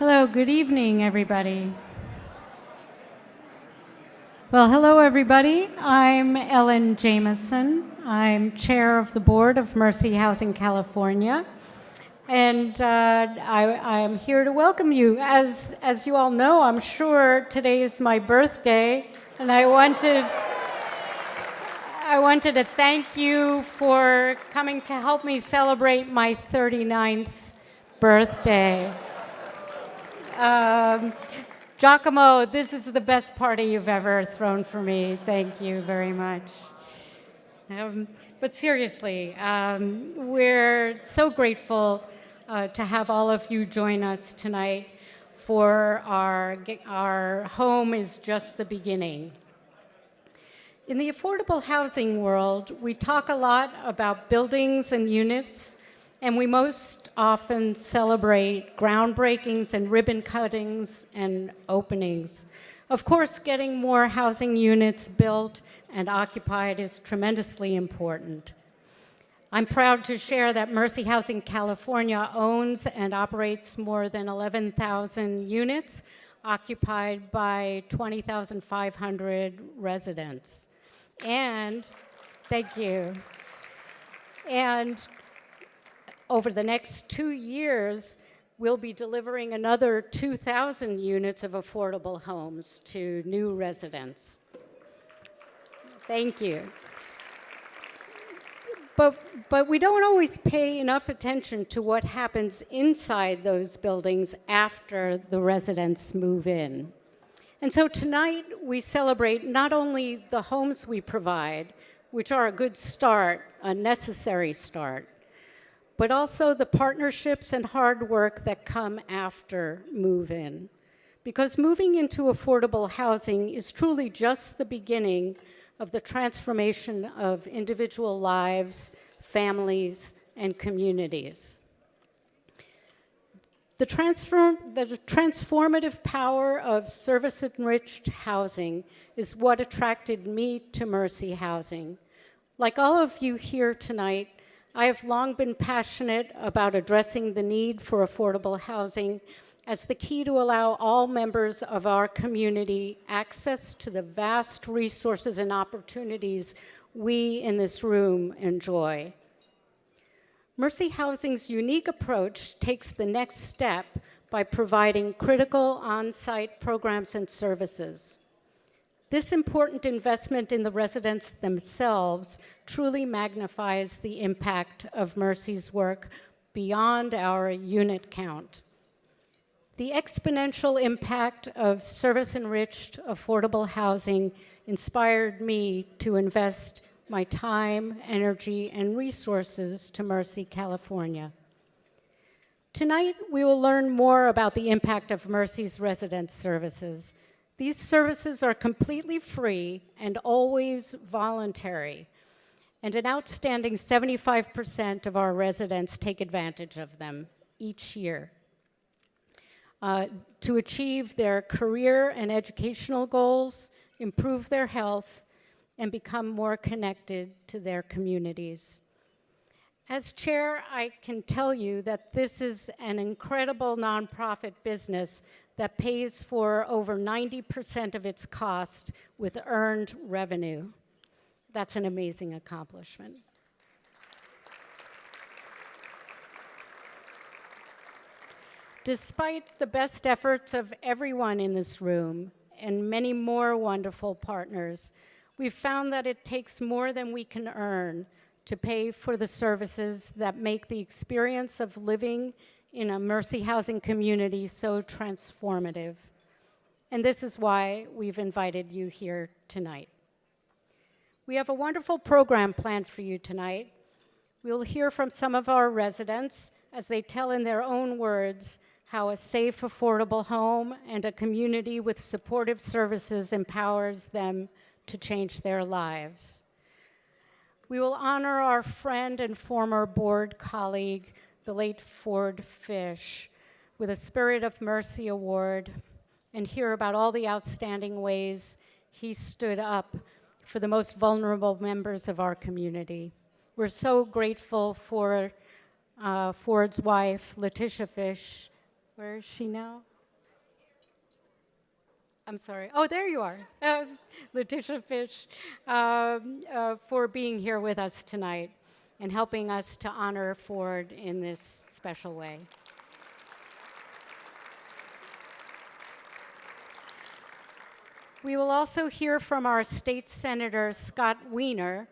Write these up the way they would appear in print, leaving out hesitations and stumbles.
Hello, good evening, everybody. Well, hello, everybody. I'm Ellen Jameson. I'm chair of the board of Mercy Housing California. And I am here to welcome you. As you all know, I'm sure today is my birthday, and I wanted to thank you for coming to help me celebrate my 39th birthday. Giacomo, this is the best party you've ever thrown for me. Thank you very much. But seriously, we're so grateful to have all of you join us tonight for our Home is Just the Beginning. In the affordable housing world, we talk a lot about buildings and units, and we most often celebrate groundbreakings and ribbon cuttings and openings. Of course, getting more housing units built and occupied is tremendously important. I'm proud to share that Mercy Housing California owns and operates more than 11,000 units occupied by 20,500 residents. And, thank you. And over the next 2 years, we'll be delivering another 2,000 units of affordable homes to new residents. Thank you. But we don't always pay enough attention to what happens inside those buildings after the residents move in. And so tonight, we celebrate not only the homes we provide, which are a good start, a necessary start, but also the partnerships and hard work that come after move-in. Because moving into affordable housing is truly just the beginning of the transformation of individual lives, families, and communities. The transformative power of service-enriched housing is what attracted me to Mercy Housing. Like all of you here tonight, I have long been passionate about addressing the need for affordable housing as the key to allow all members of our community access to the vast resources and opportunities we in this room enjoy. Mercy Housing's unique approach takes the next step by providing critical on-site programs and services. This important investment in the residents themselves truly magnifies the impact of Mercy's work beyond our unit count. The exponential impact of service-enriched affordable housing inspired me to invest my time, energy, and resources to Mercy, California. Tonight, we will learn more about the impact of Mercy's resident services. These services are completely free and always voluntary, and an outstanding 75% of our residents take advantage of them each year to achieve their career and educational goals, improve their health, and become more connected to their communities. As chair, I can tell you that this is an incredible nonprofit business that pays for over 90% of its cost with earned revenue. That's an amazing accomplishment. Despite the best efforts of everyone in this room and many more wonderful partners, we've found that it takes more than we can earn to pay for the services that make the experience of living in a Mercy Housing community so transformative. And this is why we've invited you here tonight. We have a wonderful program planned for you tonight. We'll hear from some of our residents as they tell in their own words how a safe, affordable home and a community with supportive services empowers them to change their lives. We will honor our friend and former board colleague, the late Ford Fish, with a Spirit of Mercy Award and hear about all the outstanding ways he stood up for the most vulnerable members of our community. We're so grateful for Ford's wife, Letitia Fish, Where is she now? I'm sorry. Oh, there you are. That was Letitia Fish for being here with us tonight and helping us to honor Ford in this special way. We will also hear from our state senator, Scott Wiener,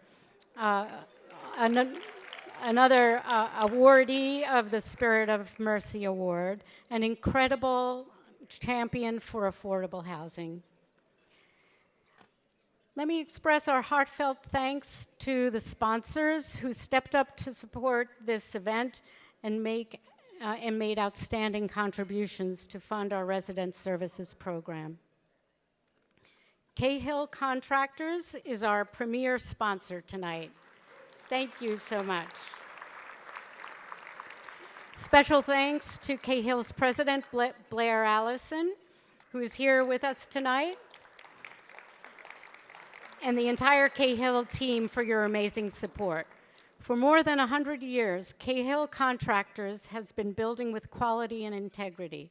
another awardee of the Spirit of Mercy Award, an incredible champion for affordable housing. Let me express our heartfelt thanks to the sponsors who stepped up to support this event and made outstanding contributions to fund our resident services program. Cahill Contractors is our premier sponsor tonight. Thank you so much. Special thanks to Cahill's president, Blair Allison, who is here with us tonight, and the entire Cahill team for your amazing support. For more than 100 years, Cahill Contractors has been building with quality and integrity.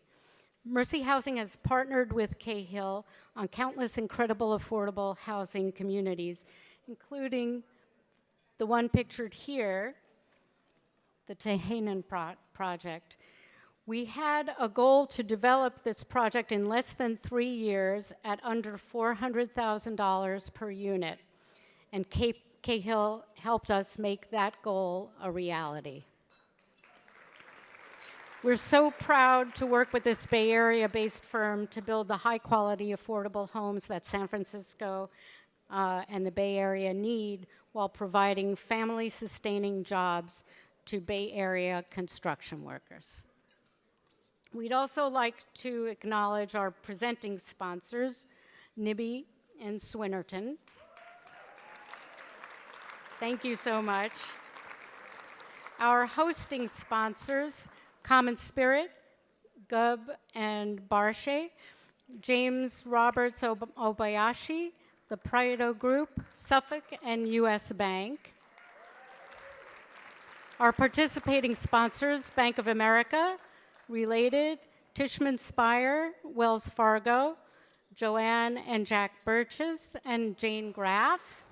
Mercy Housing has partnered with Cahill on countless incredible affordable housing communities, including the one pictured here, the Tehanan project. We had a goal to develop this project in less than 3 years at under $400,000 per unit, and Cahill helped us make that goal a reality. We're so proud to work with this Bay Area-based firm to build the high-quality, affordable homes that San Francisco and the Bay Area need while providing family-sustaining jobs to Bay Area construction workers. We'd also like to acknowledge our presenting sponsors, Nibby and Swinnerton. Thank you so much. Our hosting sponsors, Common Spirit, Gub and Barshe, James Roberts Obayashi, the Prado Group, Suffolk, and U.S. Bank. Our participating sponsors, Bank of America, Related, Tishman Speyer, Wells Fargo, Joanne and Jack Birches, and Jane Graff.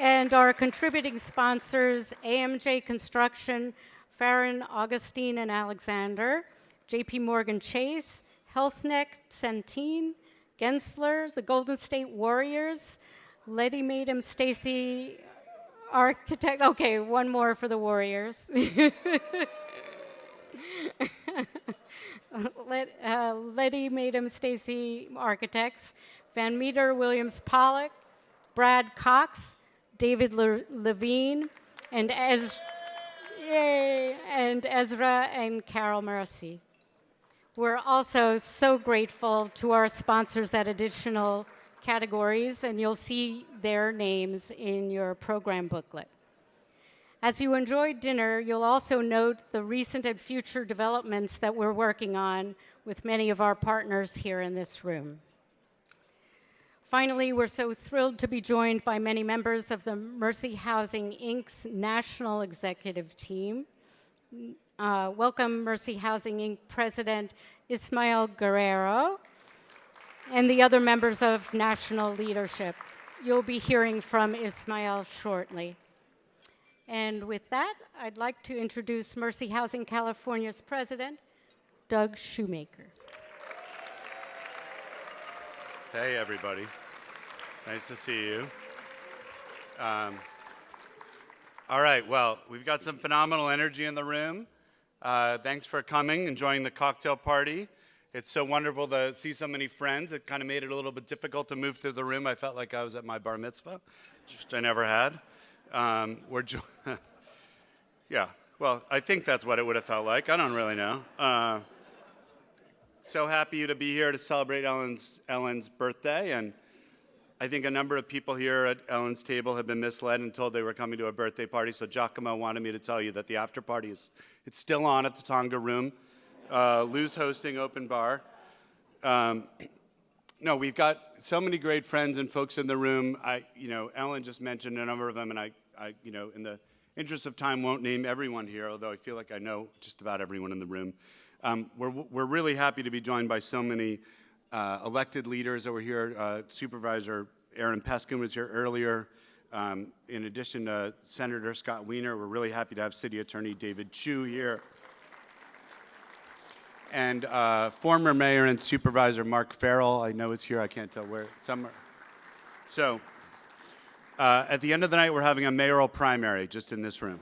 And our contributing sponsors, AMJ Construction, Farron, Augustine, and Alexander, JP Morgan Chase, HealthNet, Centene, Gensler, the Golden State Warriors, Letty Madam Stacy Architect. Okay, one more for the Warriors. Letty Madam Stacy Architects, Van Meter Williams Pollock, Brad Cox, David Levine, and Ezra and Carol Mercy. We're also so grateful to our sponsors at additional categories, and you'll see their names in your program booklet. As you enjoy dinner, you'll also note the recent and future developments that we're working on with many of our partners here in this room. Finally, we're so thrilled to be joined by many members of the Mercy Housing, Inc.'s national executive team. Welcome Mercy Housing, Inc. President Ismael Guerrero and the other members of national leadership. You'll be hearing from Ismael shortly. And with that, I'd like to introduce Mercy Housing California's president, Doug Shoemaker. Hey, everybody. Nice to see you. All right, well, we've got some phenomenal energy in the room. Thanks for coming and joining the cocktail party. It's so wonderful to see so many friends. It kind of made it a little bit difficult to move through the room. I felt like I was at my bar mitzvah, which I never had. Yeah, well, I think that's what it would have felt like. I don't really know. So happy to be here to celebrate Ellen's birthday, and I think a number of people here at Ellen's table have been misled and told they were coming to a birthday party, so Giacomo wanted me to tell you that the after party it's still on at the Tonga Room. Lou's hosting open bar. No, we've got so many great friends and folks in the room. Ellen just mentioned a number of them, and I in interest of time, won't name everyone here, although I feel like I know just about everyone in the room. We're really happy to be joined by so many elected leaders that were here. Supervisor Aaron Peskin was here earlier. In addition to Senator Scott Wiener, we're really happy to have City Attorney David Chu here. And former Mayor and Supervisor Mark Farrell, I know is here, I can't tell where, somewhere. So, at the end of the night, we're having a mayoral primary just in this room.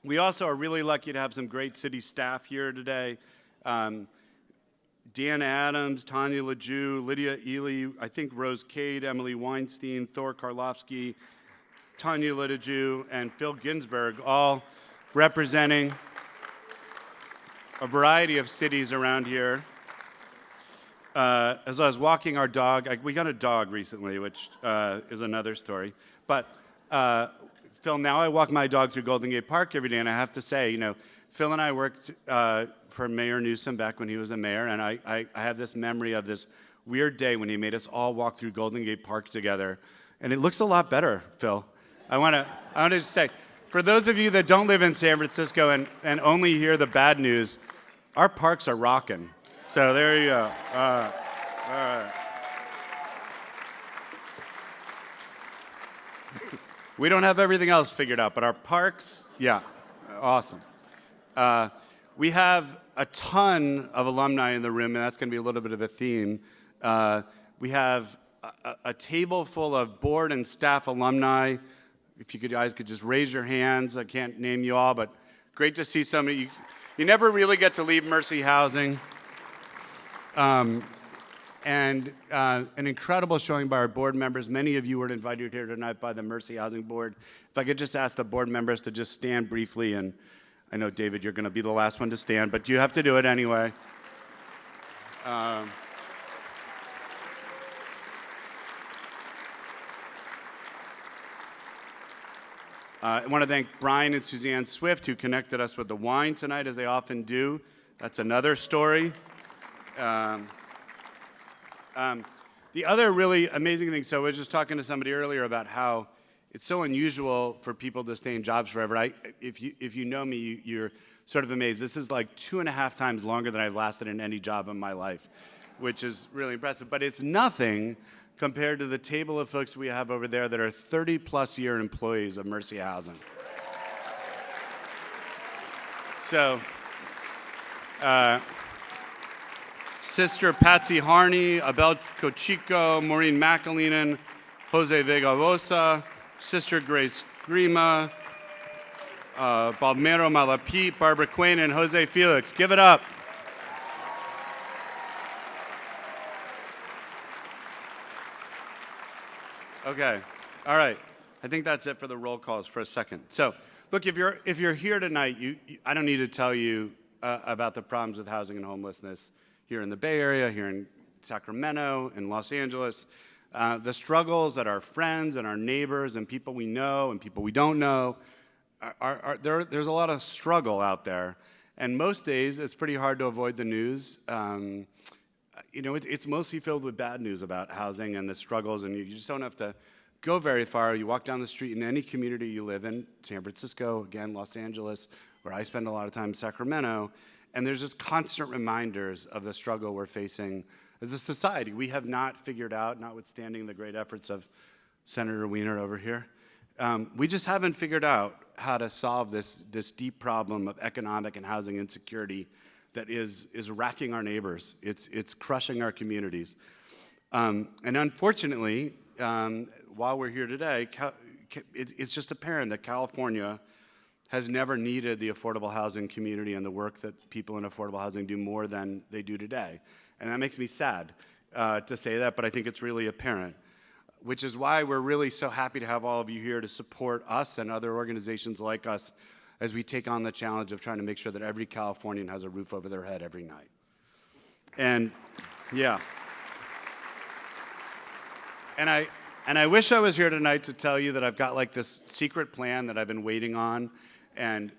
We also are really lucky to have some great city staff here today. Dan Adams, Tanya Lejew, Lydia Ely, I think Rose Cade, Emily Weinstein, Thor Karlofsky, Tanya Lejew, and Phil Ginsberg, all representing a variety of cities around here. As I was walking our dog, we got a dog recently, which is another story. But Phil, now I walk my dog through Golden Gate Park every day, and I have to say, Phil and I worked for Mayor Newsom back when he was a mayor, and I have this memory of this weird day when he made us all walk through Golden Gate Park together, and it looks a lot better, Phil. I want to just say, for those of you that don't live in San Francisco and only hear the bad news, our parks are rocking. So there you go. All right. We don't have everything else figured out, but our parks, yeah, awesome. We have a ton of alumni in the room, and that's going to be a little bit of a theme. We have a table full of board and staff alumni. If you guys could just raise your hands. I can't name you all, but great to see some of you. You never really get to leave Mercy Housing. And an incredible showing by our board members. Many of you were invited here tonight by the Mercy Housing Board. If I could just ask the board members to just stand briefly, and I know, David, you're going to be the last one to stand, but you have to do it anyway. I want to thank Brian and Suzanne Swift, who connected us with the wine tonight, as they often do. That's another story. The other really amazing thing, so I was just talking to somebody earlier about how it's so unusual for people to stay in jobs forever. If you know me, you're sort of amazed. This is like 2.5 times longer than I've lasted in any job in my life, which is really impressive. But it's nothing compared to the table of folks we have over there that are 30-plus year employees of Mercy Housing. So, Sister Patsy Harney, Abel Cochico, Maureen McAleenan, Jose Vega Rosa, Sister Grace Grima, Balmero Malapit, Barbara Quinn, and Jose Felix. Give it up. Okay, all right. I think that's it for the roll calls for a second. So, look, if you're here tonight, I don't need to tell you about the problems with housing and homelessness here in the Bay Area, here in Sacramento, in Los Angeles, the struggles that our friends and our neighbors and people we know and people we don't know, there's a lot of struggle out there. And most days, it's pretty hard to avoid the news. It's mostly filled with bad news about housing and the struggles, and you just don't have to go very far. You walk down the street in any community you live in, San Francisco, again, Los Angeles, where I spend a lot of time, Sacramento, and there's just constant reminders of the struggle we're facing as a society. We have not figured out, notwithstanding the great efforts of Senator Wiener over here, we just haven't figured out how to solve this deep problem of economic and housing insecurity that is racking our neighbors. It's crushing our communities. And unfortunately, while we're here today, it's just apparent that California has never needed the affordable housing community and the work that people in affordable housing do more than they do today. And that makes me sad to say that, but I think it's really apparent, which is why we're really so happy to have all of you here to support us and other organizations like us as we take on the challenge of trying to make sure that every Californian has a roof over their head every night. And yeah. And I wish I was here tonight to tell you that I've got like this secret plan that I've been waiting on and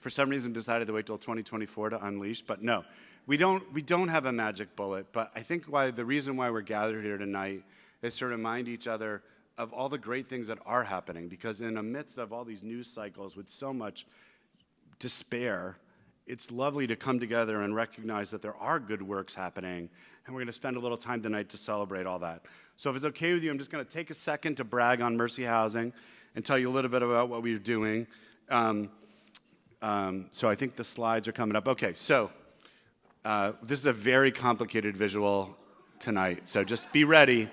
for some reason decided to wait till 2024 to unleash, but no. We don't have a magic bullet, but I think the reason why we're gathered here tonight is to remind each other of all the great things that are happening, because in the midst of all these news cycles with so much despair, it's lovely to come together and recognize that there are good works happening, and we're going to spend a little time tonight to celebrate all that. So if it's okay with you, I'm just going to take a second to brag on Mercy Housing and tell you a little bit about what we're doing. So I think the slides are coming up. Okay, so this is a very complicated visual tonight, so just be ready.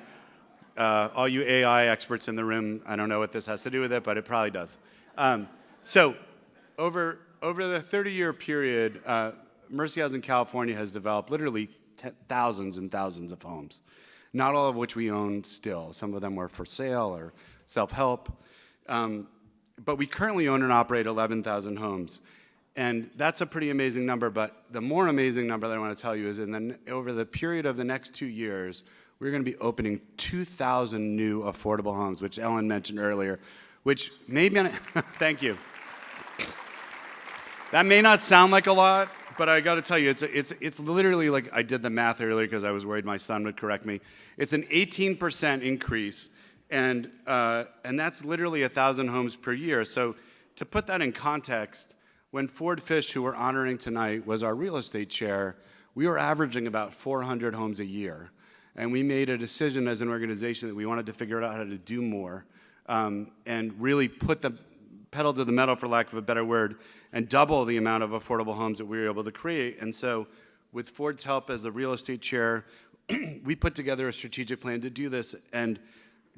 All you AI experts in the room, I don't know what this has to do with it, but it probably does. So over the 30-year period, Mercy Housing California has developed literally thousands and thousands of homes, not all of which we own still. Some of them were for sale or self-help. But we currently own and operate 11,000 homes. And that's a pretty amazing number, but the more amazing number that I want to tell you is over the period of the next 2 years, we're going to be opening 2,000 new affordable homes, which Ellen mentioned earlier, which maybe, thank you. That may not sound like a lot, but I got to tell you, it's literally like, I did the math earlier because I was worried my son would correct me. It's an 18% increase, and that's literally 1,000 homes per year. So to put that in context, when Ford Fish, who we're honoring tonight, was our real estate chair, we were averaging about 400 homes a year. And we made a decision as an organization that we wanted to figure out how to do more, and really put the pedal to the metal, for lack of a better word, and double the amount of affordable homes that we were able to create. And so with Ford's help as the real estate chair, we put together a strategic plan to do this and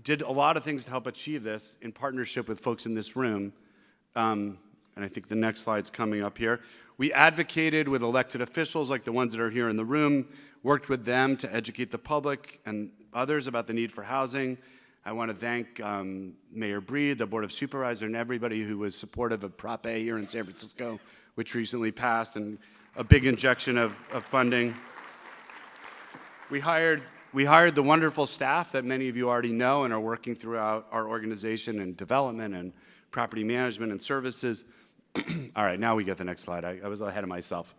did a lot of things to help achieve this in partnership with folks in this room. And I think the next slide's coming up here. We advocated with elected officials like the ones that are here in the room, worked with them to educate the public and others about the need for housing. I want to thank Mayor Breed, the Board of Supervisors, and everybody who was supportive of Prop A here in San Francisco, which recently passed, and a big injection of funding. We hired the wonderful staff that many of you already know and are working throughout our organization in development and property management and services. All right, now we get the next slide. I was ahead of myself.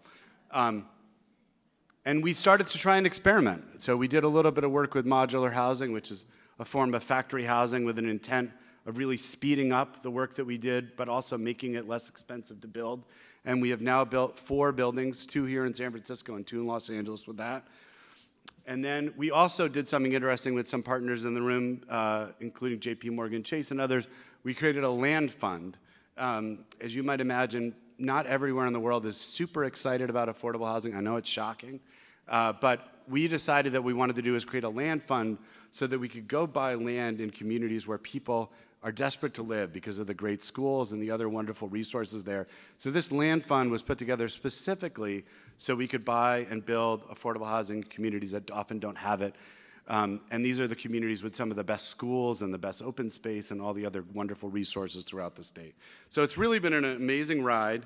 And we started to try and experiment. So we did a little bit of work with modular housing, which is a form of factory housing with an intent of really speeding up the work that we did, but also making it less expensive to build. And we have now built 4 buildings, 2 here in San Francisco and 2 in Los Angeles with that. And then we also did something interesting with some partners in the room, including JP Morgan Chase and others. We created a land fund. As you might imagine, not everywhere in the world is super excited about affordable housing. I know it's shocking. But we decided that we wanted to do is create a land fund so that we could go buy land in communities where people are desperate to live because of the great schools and the other wonderful resources there. So this land fund was put together specifically so we could buy and build affordable housing communities that often don't have it. And these are the communities with some of the best schools and the best open space and all the other wonderful resources throughout the state. So it's really been an amazing ride.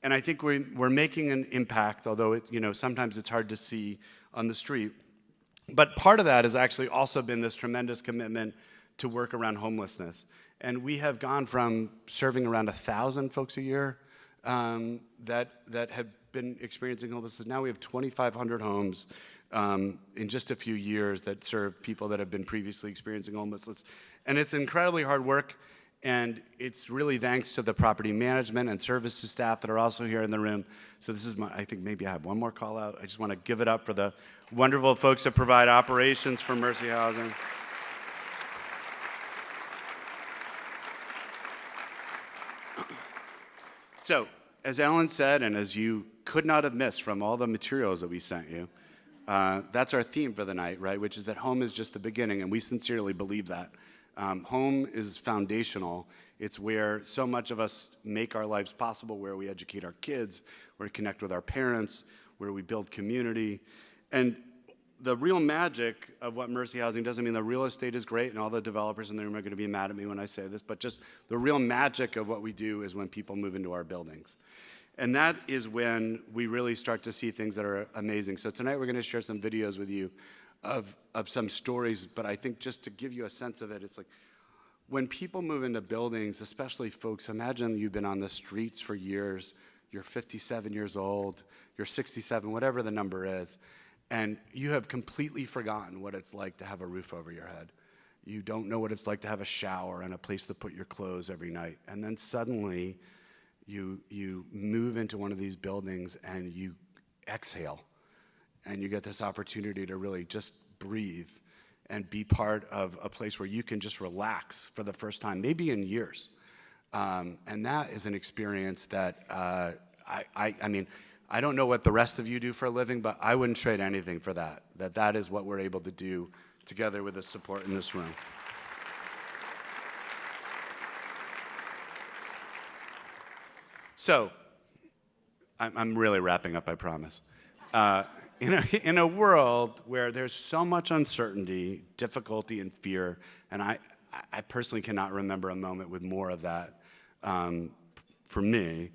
And I think we're making an impact, although sometimes it's hard to see on the street. But part of that has actually also been this tremendous commitment to work around homelessness. And we have gone from serving around 1,000 folks a year that have been experiencing homelessness. Now we have 2,500 homes in just a few years that serve people that have been previously experiencing homelessness. And it's incredibly hard work. And it's really thanks to the property management and services staff that are also here in the room. So this is I think maybe I have one more call out. I just want to give it up for the wonderful folks that provide operations for Mercy Housing. So, as Ellen said, and as you could not have missed from all the materials that we sent you, that's our theme for the night, right? Which is that home is just the beginning, and we sincerely believe that. Home is foundational. It's where so much of us make our lives possible, where we educate our kids, where we connect with our parents, where we build community. And the real magic of what Mercy Housing does, I mean, the real estate is great, and all the developers in the room are going to be mad at me when I say this, but just the real magic of what we do is when people move into our buildings. And that is when we really start to see things that are amazing. So tonight we're going to share some videos with you of some stories, but I think just to give you a sense of it, it's like when people move into buildings, especially folks, imagine you've been on the streets for years, you're 57 years old, you're 67, whatever the number is, and you have completely forgotten what it's like to have a roof over your head. You don't know what it's like to have a shower and a place to put your clothes every night. And then suddenly you move into one of these buildings and you exhale. And you get this opportunity to really just breathe and be part of a place where you can just relax for the first time, maybe in years. And that is an experience that I mean, I don't know what the rest of you do for a living, but I wouldn't trade anything for that. That is what we're able to do together with the support in this room. So, I'm really wrapping up, I promise. In a world where there's so much uncertainty, difficulty, and fear, and I personally cannot remember a moment with more of that for me,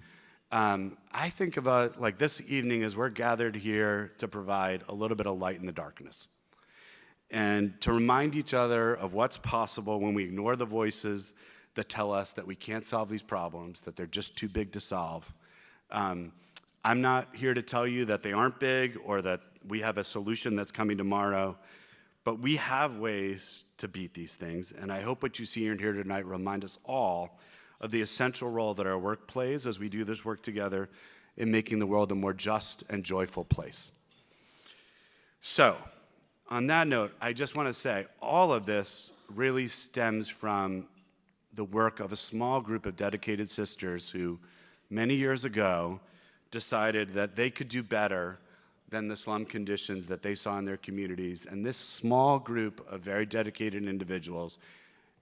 I think about like this evening as we're gathered here to provide a little bit of light in the darkness and to remind each other of what's possible when we ignore the voices that tell us that we can't solve these problems, that they're just too big to solve. I'm not here to tell you that they aren't big or that we have a solution that's coming tomorrow, but we have ways to beat these things, and I hope what you see in here tonight remind us all of the essential role that our work plays as we do this work together in making the world a more just and joyful place. So, on that note, I just want to say all of this really stems from the work of a small group of dedicated sisters who, many years ago, decided that they could do better than the slum conditions that they saw in their communities. And this small group of very dedicated individuals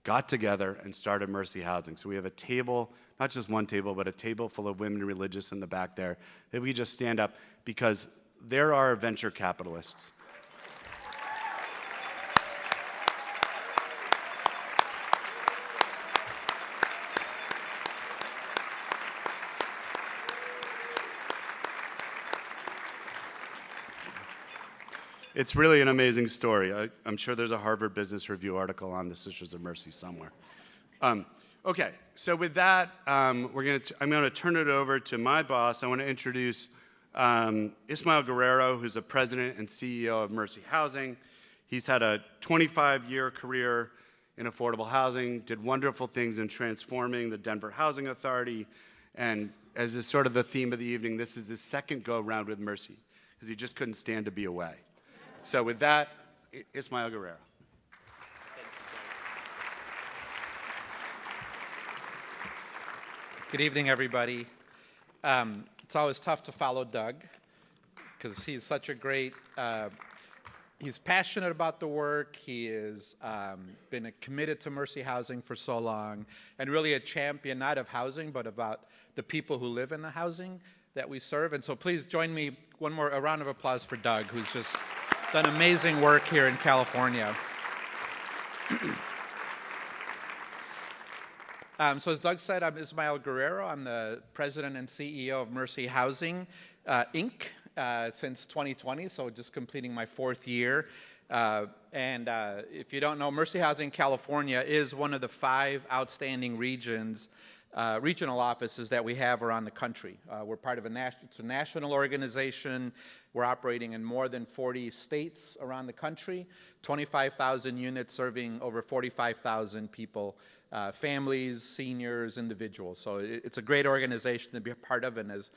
got together and started Mercy Housing. So we have a table, not just one table, but a table full of women religious in the back there. If we just stand up, because there are venture capitalists. It's really an amazing story. I'm sure there's a Harvard Business Review article on the Sisters of Mercy somewhere. Okay, so with that, I'm going to turn it over to my boss. I want to introduce Ismael Guerrero, who's the president and CEO of Mercy Housing. He's had a 25-year career in affordable housing, did wonderful things in transforming the Denver Housing Authority, and as is sort of the theme of the evening, this is his second go-around with Mercy, because he just couldn't stand to be away. So with that, Ismael Guerrero. Good evening, everybody. It's always tough to follow Doug because he's such a great, he's passionate about the work. He has been committed to Mercy Housing for so long and really a champion, not of housing, but about the people who live in the housing that we serve. And so please join me, a round of applause for Doug, who's just done amazing work here in California. So as Doug said, I'm Ismael Guerrero. I'm the president and CEO of Mercy Housing, Inc., since 2020, so just completing my 4th year. And if you don't know, Mercy Housing California is one of the 5 outstanding regional offices that we have around the country. We're part of it's a national organization. We're operating in more than 40 states around the country, 25,000 units serving over 45,000 people, families, seniors, individuals. So it's a great organization to be a part of, and as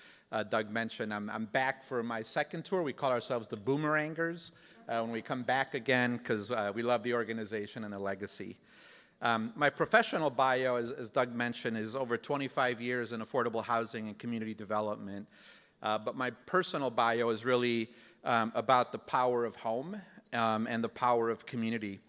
Doug mentioned, I'm back for my 2nd tour. We call ourselves the Boomerangers when we come back again because we love the organization and the legacy. My professional bio, as Doug mentioned, is over 25 years in affordable housing and community development. But my personal bio is really about the power of home and the power of community.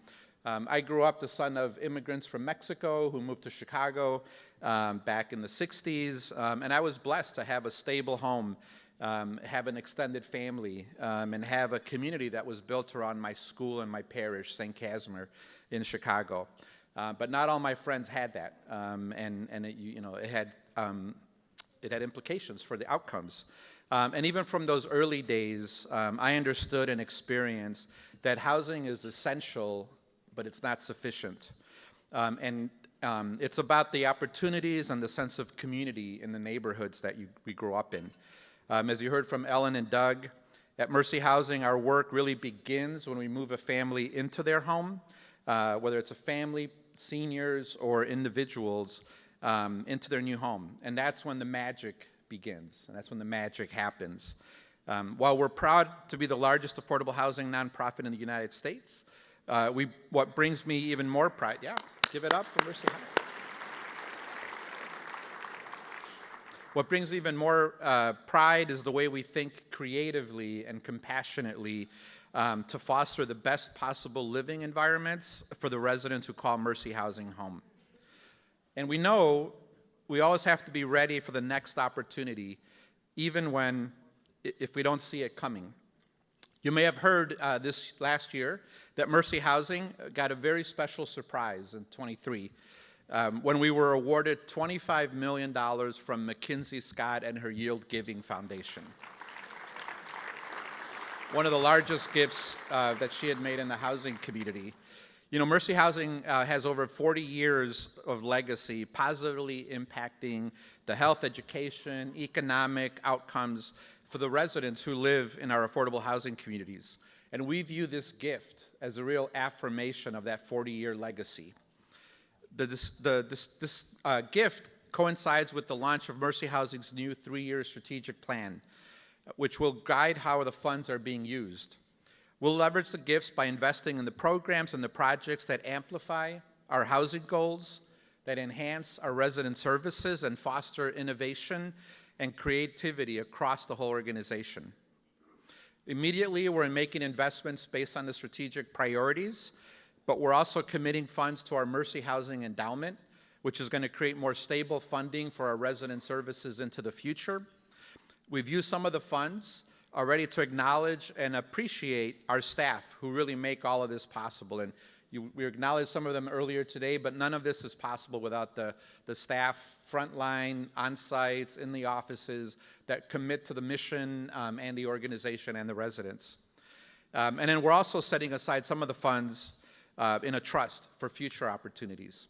I grew up the son of immigrants from Mexico who moved to Chicago back in the 60s, and I was blessed to have a stable home, have an extended family, and have a community that was built around my school and my parish, St. Casimir in Chicago. But not all my friends had that, and it had implications for the outcomes. And even from those early days, I understood and experienced that housing is essential, but it's not sufficient. It's about the opportunities and the sense of community in the neighborhoods that we grew up in. As you heard from Ellen and Doug, at Mercy Housing, our work really begins when we move a family into their home. whether it's a family, seniors, or individuals, into their new home. And that's when the magic begins, and that's when the magic happens. While we're proud to be the largest affordable housing nonprofit in the United States, what brings me even more pride, give it up for Mercy Housing. What brings even more pride is the way we think creatively and compassionately to foster the best possible living environments for the residents who call Mercy Housing home. And we know we always have to be ready for the next opportunity, even if we don't see it coming. You may have heard this last year that Mercy Housing got a very special surprise in 23 when we were awarded $25 million from McKinsey Scott and her Yield Giving Foundation. One of the largest gifts that she had made in the housing community. You know, Mercy Housing has over 40 years of legacy positively impacting the health, education, economic outcomes for the residents who live in our affordable housing communities. And we view this gift as a real affirmation of that 40-year legacy. This gift coincides with the launch of Mercy Housing's new 3-year strategic plan, which will guide how the funds are being used. We'll leverage the gifts by investing in the programs and the projects that amplify our housing goals, that enhance our resident services and foster innovation and creativity across the whole organization. Immediately, we're making investments based on the strategic priorities, but we're also committing funds to our Mercy Housing Endowment, which is going to create more stable funding for our resident services into the future. We've used some of the funds already to acknowledge and appreciate our staff who really make all of this possible. And we acknowledged some of them earlier today, but none of this is possible without the staff, frontline, on-sites, in the offices that commit to the mission and the organization and the residents. And then we're also setting aside some of the funds in a trust for future opportunities.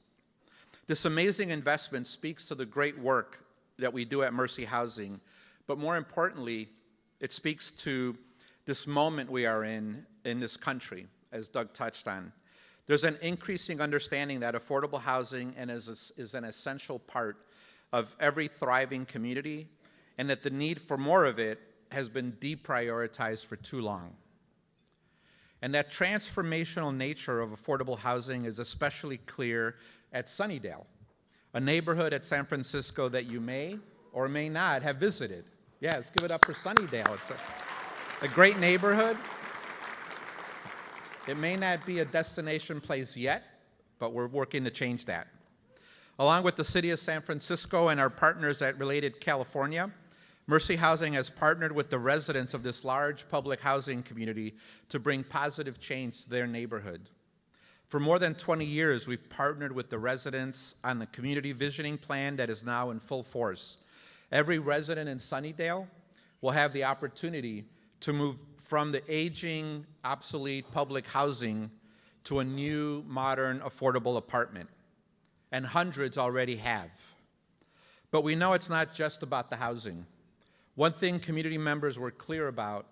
This amazing investment speaks to the great work that we do at Mercy Housing, but more importantly, it speaks to this moment we are in this country, as Doug touched on. There's an increasing understanding that affordable housing is an essential part of every thriving community, and that the need for more of it has been deprioritized for too long. And that transformational nature of affordable housing is especially clear at Sunnydale, a neighborhood at San Francisco that you may or may not have visited. Yeah, let's give it up for Sunnydale. It's a great neighborhood. It may not be a destination place yet, but we're working to change that. Along with the city of San Francisco and our partners at Related California, Mercy Housing has partnered with the residents of this large public housing community to bring positive change to their neighborhood. For more than 20 years, we've partnered with the residents on the community visioning plan that is now in full force. Every resident in Sunnydale will have the opportunity to move from the aging, obsolete public housing to a new, modern, affordable apartment. And hundreds already have. But we know it's not just about the housing. One thing community members were clear about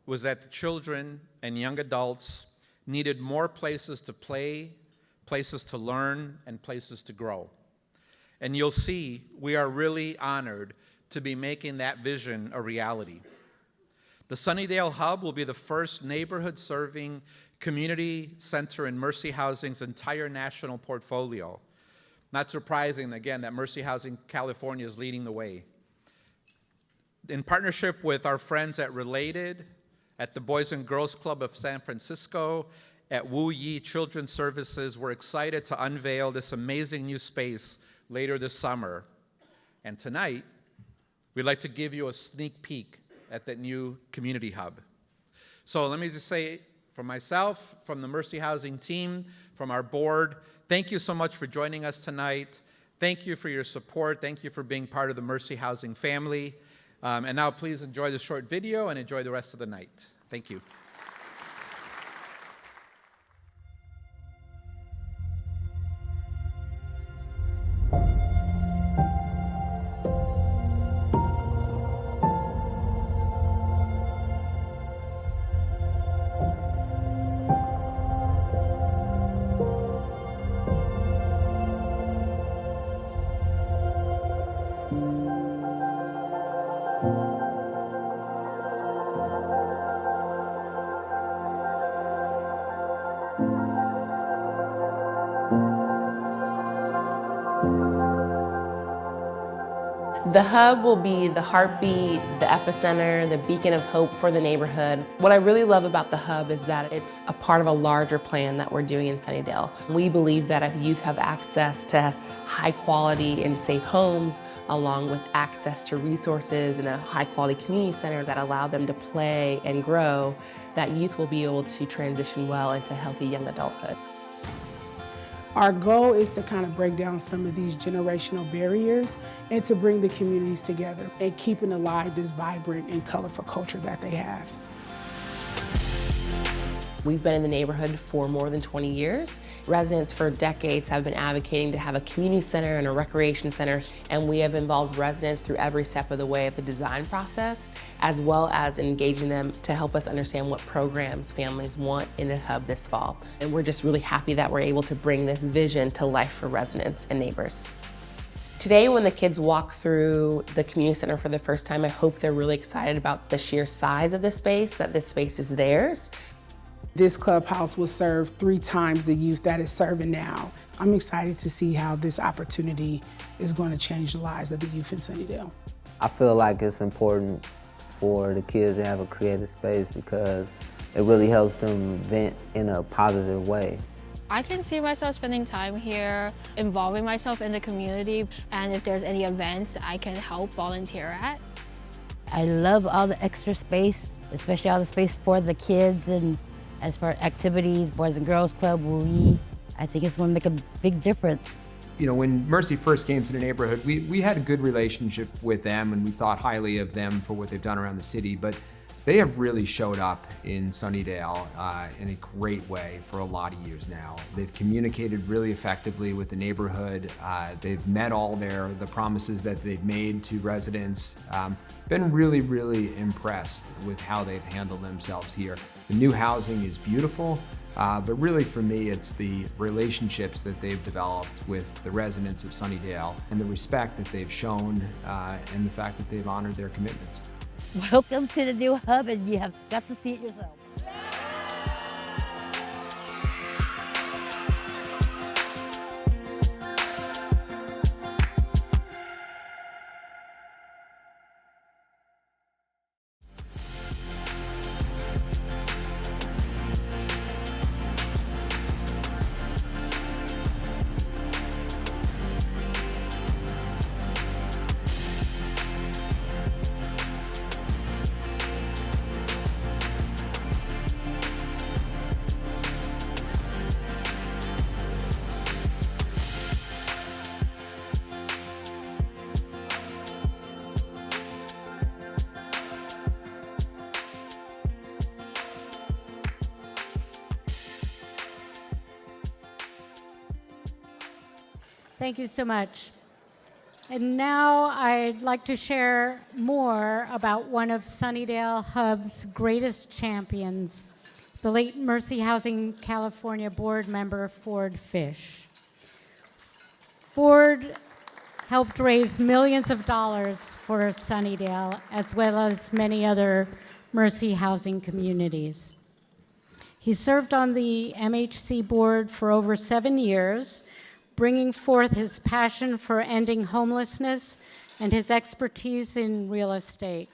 was that the children and young adults needed more places to play, places to learn, and places to grow. And you'll see we are really honored to be making that vision a reality. The Sunnydale Hub will be the first neighborhood-serving community center in Mercy Housing's entire national portfolio. Not surprising, again, that Mercy Housing California is leading the way. In partnership with our friends at Related, at the Boys and Girls Club of San Francisco, at Wu Yi Children's Services, we're excited to unveil this amazing new space later this summer. And tonight, we'd like to give you a sneak peek at that new community hub. So let me just say, from myself, from the Mercy Housing team, from our board, thank you so much for joining us tonight. Thank you for your support. Thank you for being part of the Mercy Housing family. And now please enjoy the short video and enjoy the rest of the night. Thank you. The hub will be the heartbeat, the epicenter, the beacon of hope for the neighborhood. What I really love about the hub is that it's a part of a larger plan that we're doing in Sunnydale. We believe that if youth have access to high quality and safe homes, along with access to resources and a high quality community center that allow them to play and grow, that youth will be able to transition well into healthy young adulthood. Our goal is to kind of break down some of these generational barriers and to bring the communities together and keeping alive this vibrant and colorful culture that they have. We've been in the neighborhood for more than 20 years. Residents for decades have been advocating to have a community center and a recreation center, and we have involved residents through every step of the way of the design process, as well as engaging them to help us understand what programs families want in the hub this fall. And we're just really happy that we're able to bring this vision to life for residents and neighbors. Today, when the kids walk through the community center for the first time, I hope they're really excited about the sheer size of the space, that this space is theirs. This clubhouse will serve 3 times the youth that it's serving now. I'm excited to see how this opportunity is going to change the lives of the youth in Sunnydale. I feel like it's important for the kids to have a creative space because it really helps them vent in a positive way. I can see myself spending time here, involving myself in the community, and if there's any events I can help volunteer at. I love all the extra space, especially all the space for the kids, and as far as activities, Boys and Girls Club, I think it's going to make a big difference. You know, when Mercy first came to the neighborhood, we had a good relationship with them and we thought highly of them for what they've done around the city, but they have really showed up in Sunnydale in a great way for a lot of years now. They've communicated really effectively with the neighborhood. They've met all the promises that they've made to residents. Been really, really impressed with how they've handled themselves here. The new housing is beautiful, but really for me, it's the relationships that they've developed with the residents of Sunnydale and the respect that they've shown and the fact that they've honored their commitments. Welcome to the new hub, and you have got to see it yourself. Thank you so much. And now I'd like to share more about one of Sunnydale Hub's greatest champions, the late Mercy Housing California board member, Ford Fish. Ford helped raise millions of dollars for Sunnydale, as well as many other Mercy housing communities. He served on the MHC board for over 7 years, bringing forth his passion for ending homelessness and his expertise in real estate.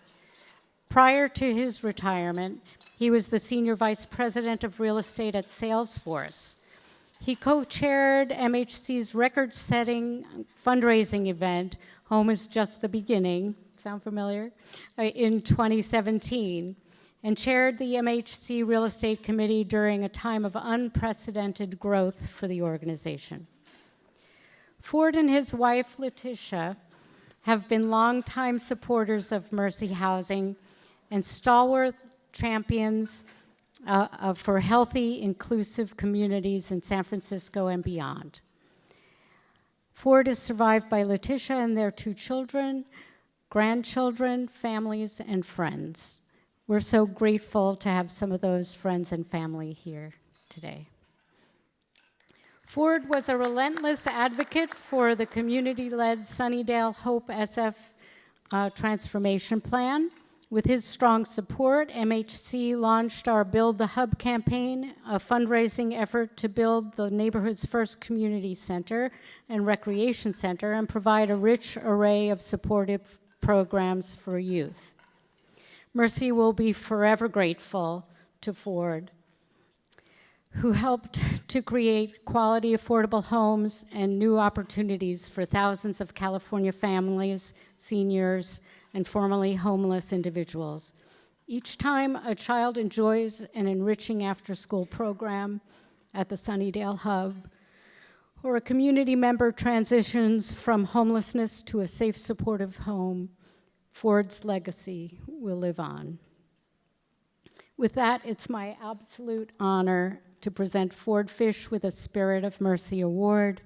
Prior to his retirement, he was the Senior Vice President of Real Estate at Salesforce. He co-chaired MHC's record-setting fundraising event, Home is Just the Beginning, sound familiar? In 2017, and chaired the MHC Real Estate Committee during a time of unprecedented growth for the organization. Ford and his wife, Letitia, have been longtime supporters of Mercy Housing and stalwart champions for healthy, inclusive communities in San Francisco and beyond. Ford is survived by Letitia and their 2 children, grandchildren, families, and friends. We're so grateful to have some of those friends and family here today. Ford was a relentless advocate for the community-led Sunnydale Hope SF transformation plan, With his strong support, MHC launched our Build the Hub campaign, a fundraising effort to build the neighborhood's first community center and recreation center and provide a rich array of supportive programs for youth. Mercy will be forever grateful to Ford, who helped to create quality, affordable homes and new opportunities for thousands of California families, seniors, and formerly homeless individuals. Each time a child enjoys an enriching after-school program at the Sunnydale Hub, or a community member transitions from homelessness to a safe, supportive home, Ford's legacy will live on. With that, it's my absolute honor to present Ford Fish with a Spirit of Mercy Award,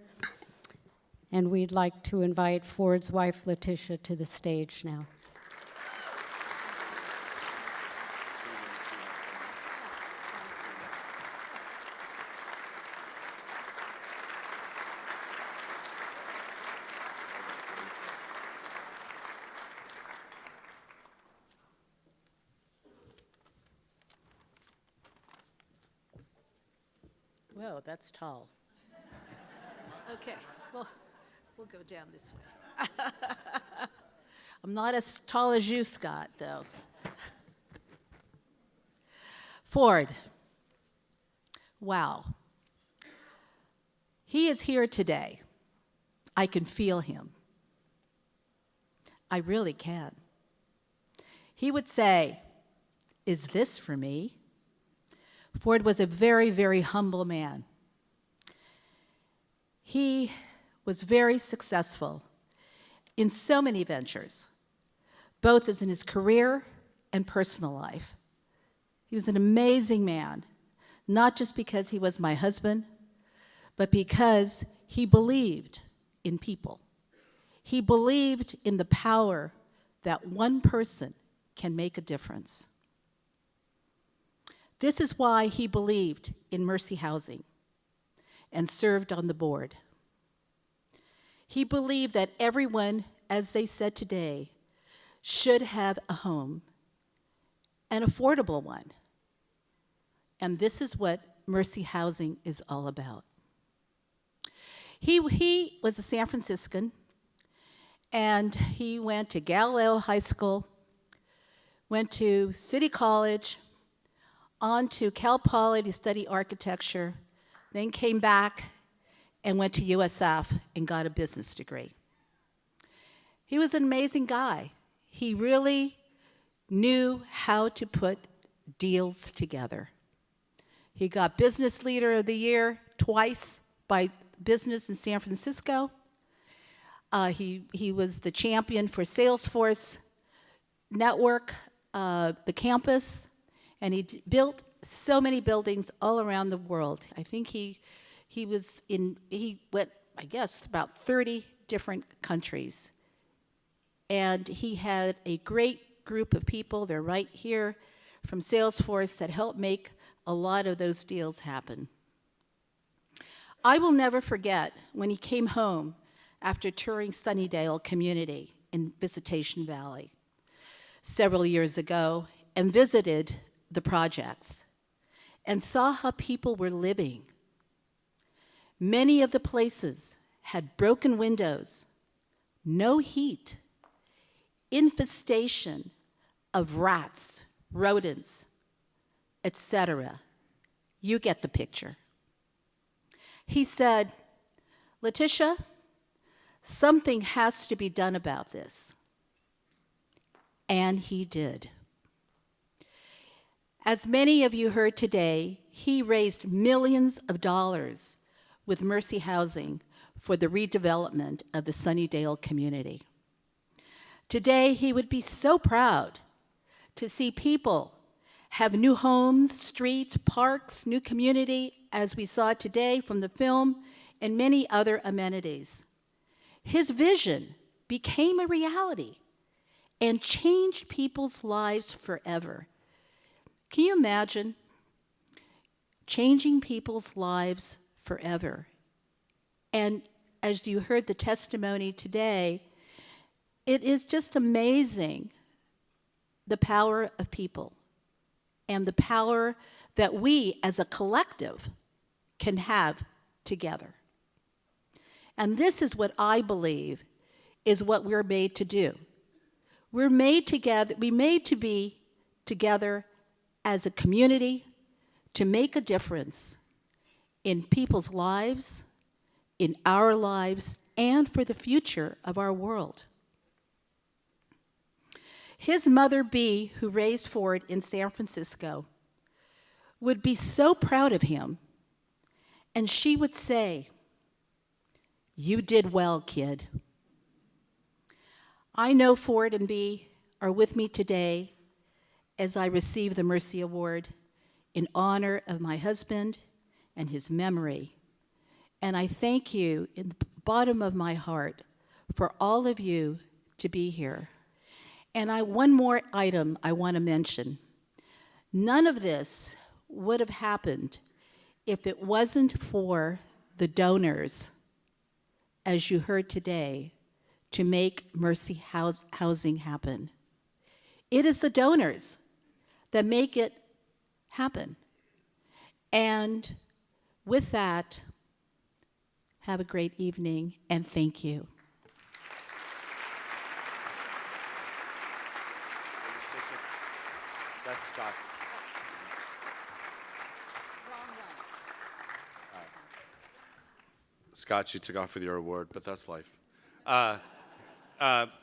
and we'd like to invite Ford's wife, Letitia, to the stage now. Whoa, that's tall. Okay, well, we'll go down this way. I'm not as tall as you, Scott, though. Ford. Wow. He is here today. I can feel him. I really can. He would say, "Is this for me?" Ford was a very, very humble man. He was very successful in so many ventures, both as in his career and personal life. He was an amazing man, not just because he was my husband, but because he believed in people. He believed in the power that one person can make a difference. This is why he believed in Mercy Housing and served on the board. He believed that everyone, as they said today, should have a home, an affordable one. And this is what Mercy Housing is all about. He was a San Franciscan, and he went to Gala High School, went to City College, on to Cal Poly to study architecture, then came back and went to USF and got a business degree. He was an amazing guy. He really knew how to put deals together. He got Business Leader of the Year twice by Business in San Francisco. He was the champion for Salesforce Network, the campus. And he built so many buildings all around the world. I think he went, I guess, about 30 different countries. And he had a great group of people, they're right here, from Salesforce that helped make a lot of those deals happen. I will never forget when he came home after touring Sunnydale community in Visitation Valley several years ago and visited the projects and saw how people were living. Many of the places had broken windows, no heat, infestation of rats, rodents, etc. You get the picture. He said, "Letitia, something has to be done about this." And he did. As many of you heard today, he raised millions of dollars with Mercy Housing for the redevelopment of the Sunnydale community. Today, he would be so proud to see people have new homes, streets, parks, new community, as we saw today from the film, and many other amenities. His vision became a reality and changed people's lives forever. Can you imagine changing people's lives forever? And as you heard the testimony today, it is just amazing the power of people and the power that we as a collective can have together. And this is what I believe is what we're made to do. We're made together, we made to be together as a community to make a difference in people's lives, in our lives, and for the future of our world. His mother, Bee, who raised Ford in San Francisco, would be so proud of him, and she would say, "You did well, kid." I know Ford and Bee are with me today as I receive the Mercy Award in honor of my husband and his memory. And I thank you in the bottom of my heart for all of you to be here. And one more item I want to mention. None of this would have happened if it wasn't for the donors, as you heard today, to make Mercy Housing happen. It is the donors that make it happen. And with that, have a great evening, and thank you. That's Scott's. Scott, you took off with your award, but that's life. All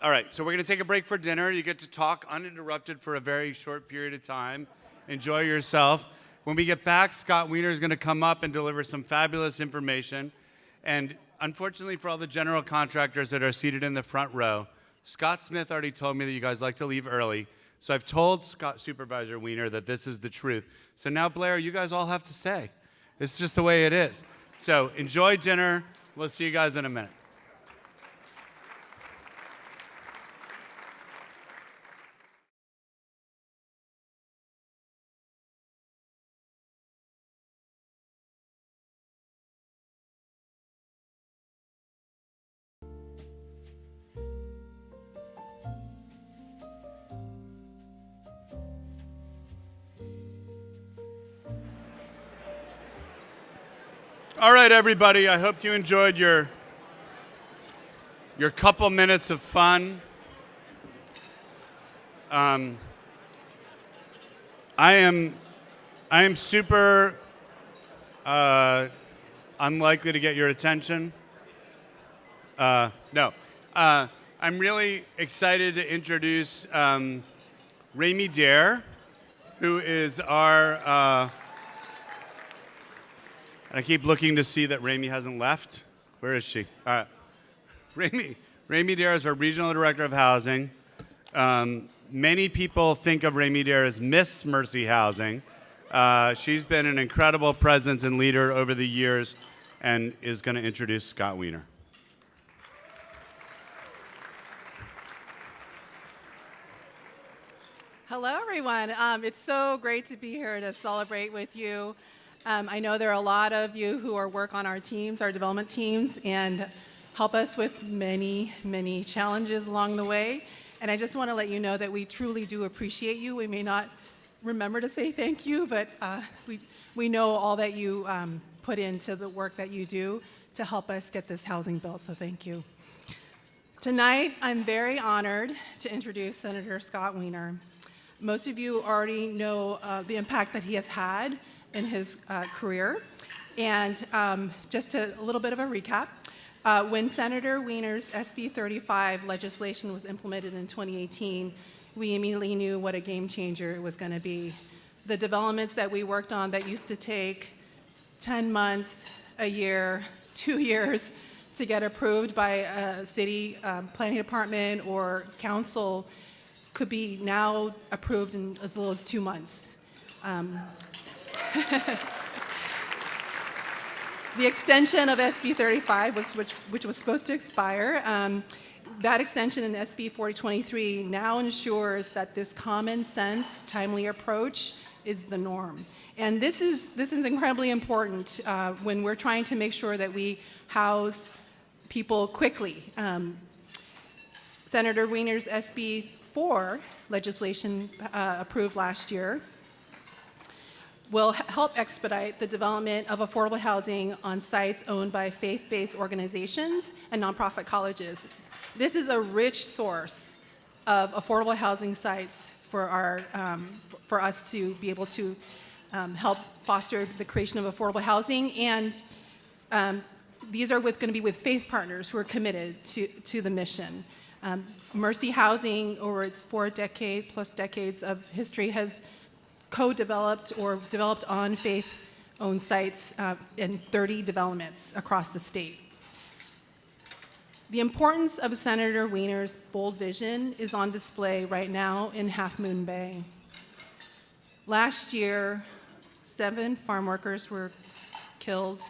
right, so we're going to take a break for dinner. You get to talk uninterrupted for a very short period of time. Enjoy yourself. When we get back, Scott Wiener is going to come up and deliver some fabulous information. And unfortunately for all the general contractors that are seated in the front row, Scott Smith already told me that you guys like to leave early. So I've told Supervisor Wiener that this is the truth. So now, Blair, you guys all have to stay. It's just the way it is. So enjoy dinner. We'll see you guys in a minute. All right, everybody, I hope you enjoyed your couple minutes of fun. I am super unlikely to get your attention. No. I'm really excited to introduce Ramey Dare, who is our... and I keep looking to see that Ramey hasn't left. Where is she? All right. Ramey Dare is our Regional Director of Housing. Many people think of Ramey Dare as Miss Mercy Housing. She's been an incredible presence and leader over the years and is going to introduce Scott Wiener. Hello, everyone. It's so great to be here to celebrate with you. I know there are a lot of you who work on our teams, our development teams, and help us with many, many challenges along the way. And I just want to let you know that we truly do appreciate you. We may not remember to say thank you, but we know all that you put into the work that you do to help us get this housing built, so thank you. Tonight, I'm very honored to introduce Senator Scott Wiener. Most of you already know the impact that he has had in his career. And just a little bit of a recap. When Senator Wiener's SB 35 legislation was implemented in 2018, we immediately knew what a game changer it was going to be. The developments that we worked on that used to take 10 months, a year, 2 years to get approved by a city planning department or council could be now approved in as little as 2 months. The extension of SB 35, which was supposed to expire, that extension in SB 4023 now ensures that this common sense, timely approach is the norm. And this is incredibly important when we're trying to make sure that we house people quickly. Senator Wiener's SB 4 legislation approved last year will help expedite the development of affordable housing on sites owned by faith-based organizations and nonprofit colleges. This is a rich source of affordable housing sites for us to be able to help foster the creation of affordable housing, and these are going to be with faith partners who are committed to the mission. Mercy Housing, over its 4 plus decades of history, has co-developed or developed on faith-owned sites in 30 developments across the state. The importance of Senator Wiener's bold vision is on display right now in Half Moon Bay. Last year, 7 farm workers were killed,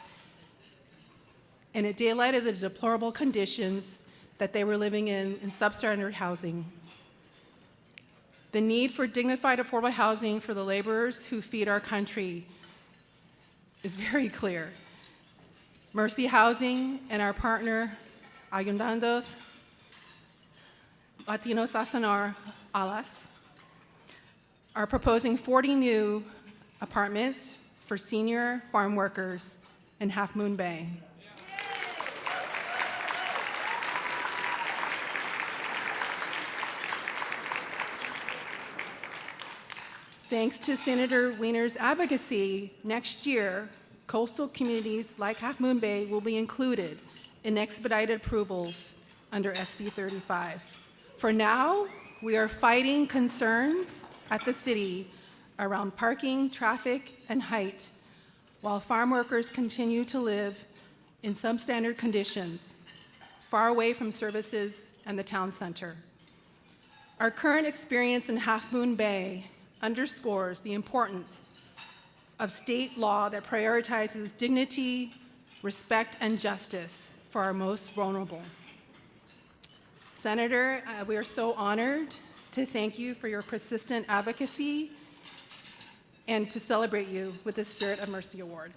and it daylighted the deplorable conditions that they were living in substandard housing. The need for dignified, affordable housing for the laborers who feed our country is very clear. Mercy Housing and our partner, Ayuntamientos Latinos Asanar Alas, are proposing 40 new apartments for senior farm workers in Half Moon Bay. Thanks to Senator Wiener's advocacy, next year, coastal communities like Half Moon Bay will be included in expedited approvals under SB 35. For now, we are fighting concerns at the city around parking, traffic, and height, while farm workers continue to live in substandard conditions, far away from services and the town center. Our current experience in Half Moon Bay underscores the importance of state law that prioritizes dignity, respect, and justice for our most vulnerable. Senator, we are so honored to thank you for your persistent advocacy and to celebrate you with the Spirit of Mercy Award.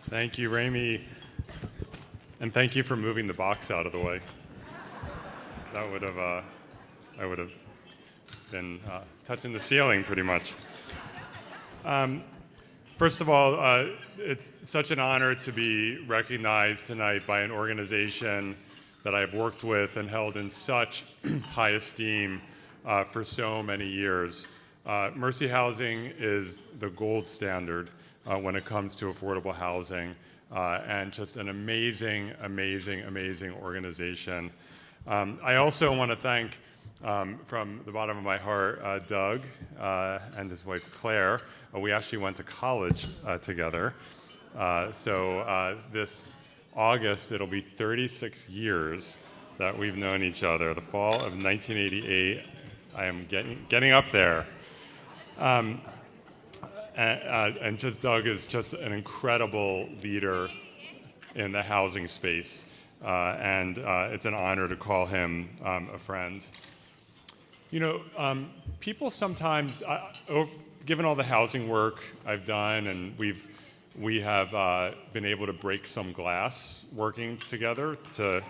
Thank you, Ramey, and thank you for moving the box out of the way. That would have, I would have been touching the ceiling pretty much. First of all, it's such an honor to be recognized tonight by an organization that I've worked with and held in such high esteem for so many years. Mercy Housing is the gold standard when it comes to affordable housing, and just an amazing, amazing, amazing organization. I also want to thank, from the bottom of my heart, Doug and his wife Claire. We actually went to college together. So this August, it'll be 36 years that we've known each other. The fall of 1988, I am getting up there. And just Doug is just an incredible leader in the housing space, and it's an honor to call him a friend. You know, people sometimes, given all the housing work I've done, and we have been able to break some glass working together to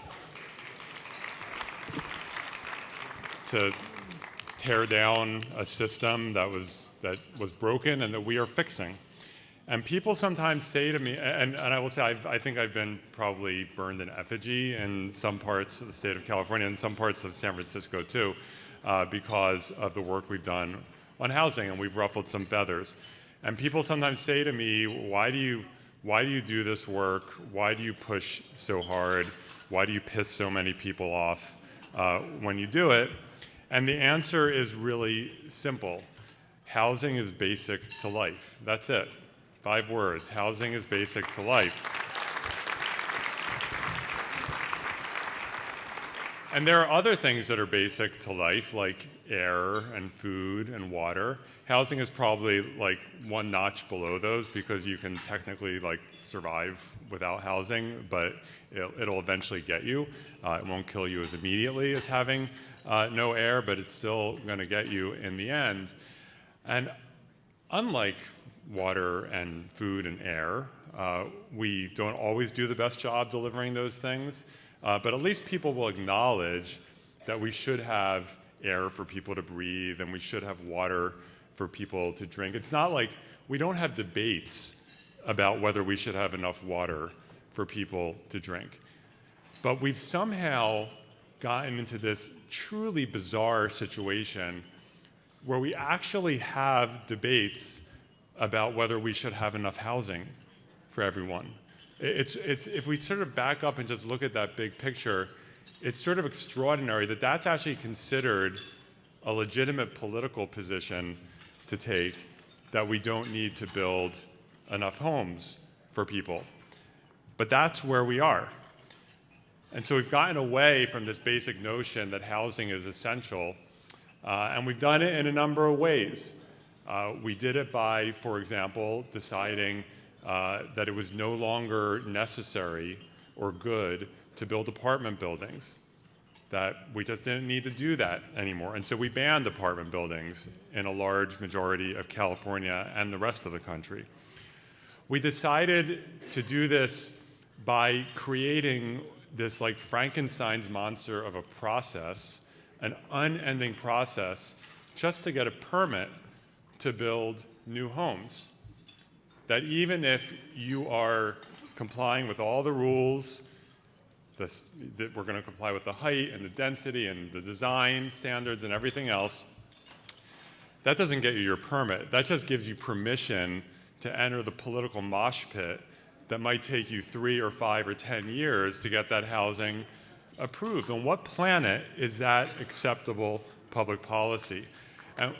tear down a system that was broken and that we are fixing. And people sometimes say to me, and I will say, I think I've been probably burned in effigy in some parts of the state of California and some parts of San Francisco too, because of the work we've done on housing, and we've ruffled some feathers. And people sometimes say to me, why do you do this work? Why do you push so hard? Why do you piss so many people off when you do it? And the answer is really simple. Housing is basic to life. That's it. 5 words. Housing is basic to life. And there are other things that are basic to life, like air and food and water. Housing is probably like one notch below those because you can technically like survive without housing, but it'll eventually get you. It won't kill you as immediately as having no air, but it's still going to get you in the end. And unlike water and food and air, we don't always do the best job delivering those things. But at least people will acknowledge that we should have air for people to breathe and we should have water for people to drink. It's not like we don't have debates about whether we should have enough water for people to drink. But we've somehow gotten into this truly bizarre situation where we actually have debates about whether we should have enough housing for everyone. If we sort of back up and just look at that big picture, it's sort of extraordinary that that's actually considered a legitimate political position to take, that we don't need to build enough homes for people. But that's where we are. And so we've gotten away from this basic notion that housing is essential, and we've done it in a number of ways. We did it by, for example, deciding that it was no longer necessary or good to build apartment buildings, that we just didn't need to do that anymore. And so we banned apartment buildings in a large majority of California and the rest of the country. We decided to do this by creating this like Frankenstein's monster of a process, an unending process, just to get a permit to build new homes. That even if you are complying with all the rules, that we're going to comply with the height and the density and the design standards and everything else, that doesn't get you your permit. That just gives you permission to enter the political mosh pit that might take you 3 or 5 or 10 years to get that housing approved. On what planet is that acceptable public policy? And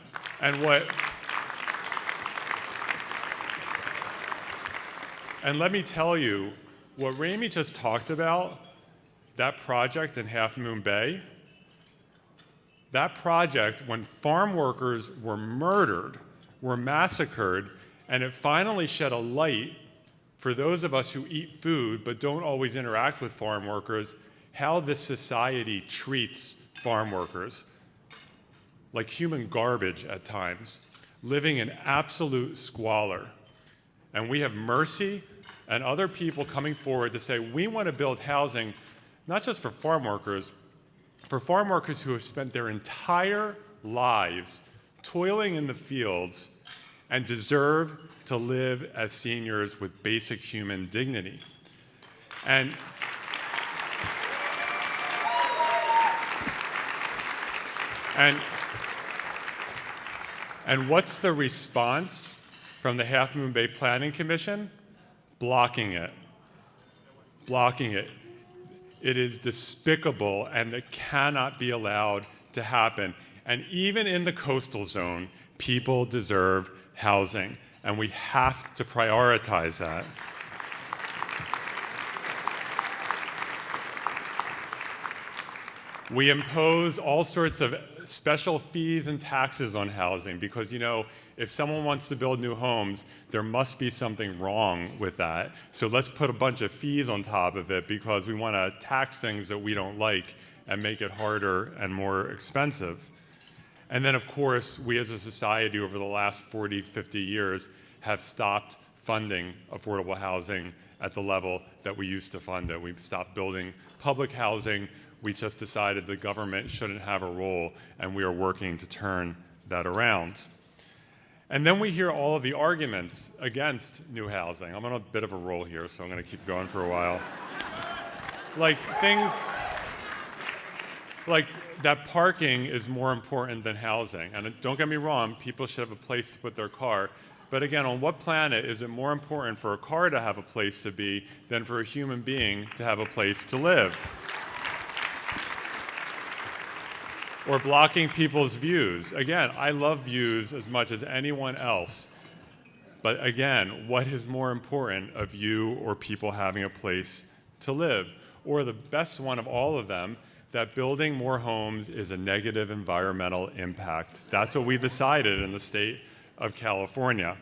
let me tell you, what Rami just talked about, that project in Half Moon Bay, that project, when farm workers were murdered, were massacred, and it finally shed a light for those of us who eat food but don't always interact with farm workers, how this society treats farm workers like human garbage at times, living in absolute squalor. And we have Mercy and other people coming forward to say, we want to build housing, not just for farm workers who have spent their entire lives toiling in the fields and deserve to live as seniors with basic human dignity. And what's the response from the Half Moon Bay Planning Commission? Blocking it. Blocking it. It is despicable, and it cannot be allowed to happen. And even in the coastal zone, people deserve housing, and we have to prioritize that. We impose all sorts of special fees and taxes on housing because, if someone wants to build new homes, there must be something wrong with that. So let's put a bunch of fees on top of it because we want to tax things that we don't like and make it harder and more expensive. And then, of course, we as a society over the last 40, 50 years have stopped funding affordable housing at the level that we used to fund it. We've stopped building public housing. We just decided the government shouldn't have a role, and we are working to turn that around. And then we hear all of the arguments against new housing. I'm on a bit of a roll here, so I'm going to keep going for a while. Like things like that parking is more important than housing. And don't get me wrong, people should have a place to put their car. But again, on what planet is it more important for a car to have a place to be than for a human being to have a place to live? Or blocking people's views. Again, I love views as much as anyone else. But again, what is more important of you or people having a place to live? Or the best one of all of them, that building more homes is a negative environmental impact. That's what we decided in the state of California.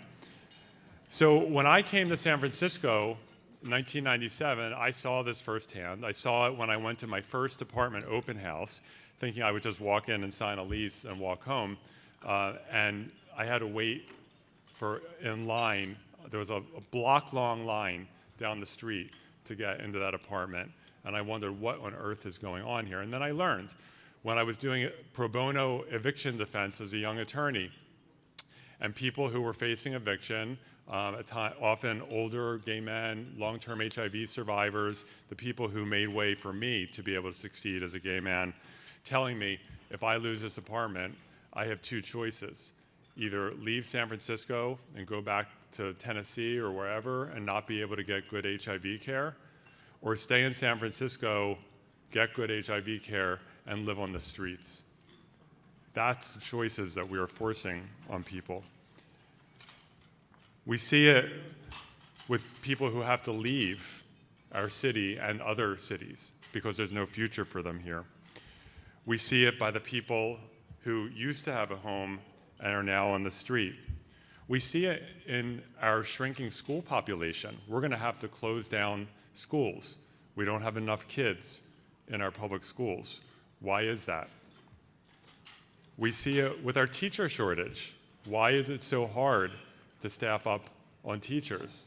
So when I came to San Francisco in 1997, I saw this firsthand. I saw it when I went to my first apartment open house, thinking I would just walk in and sign a lease and walk home. And I had to wait in line. There was a block-long line down the street to get into that apartment. And I wondered what on earth is going on here. And then I learned when I was doing pro bono eviction defense as a young attorney, and people who were facing eviction, often older gay men, long-term HIV survivors, the people who made way for me to be able to succeed as a gay man, telling me, if I lose this apartment, I have two choices. Either leave San Francisco and go back to Tennessee or wherever and not be able to get good HIV care, or stay in San Francisco, get good HIV care, and live on the streets. That's the choices that we are forcing on people. We see it with people who have to leave our city and other cities because there's no future for them here. We see it by the people who used to have a home and are now on the street. We see it in our shrinking school population. We're going to have to close down schools. We don't have enough kids in our public schools. Why is that? We see it with our teacher shortage. Why is it so hard to staff up on teachers?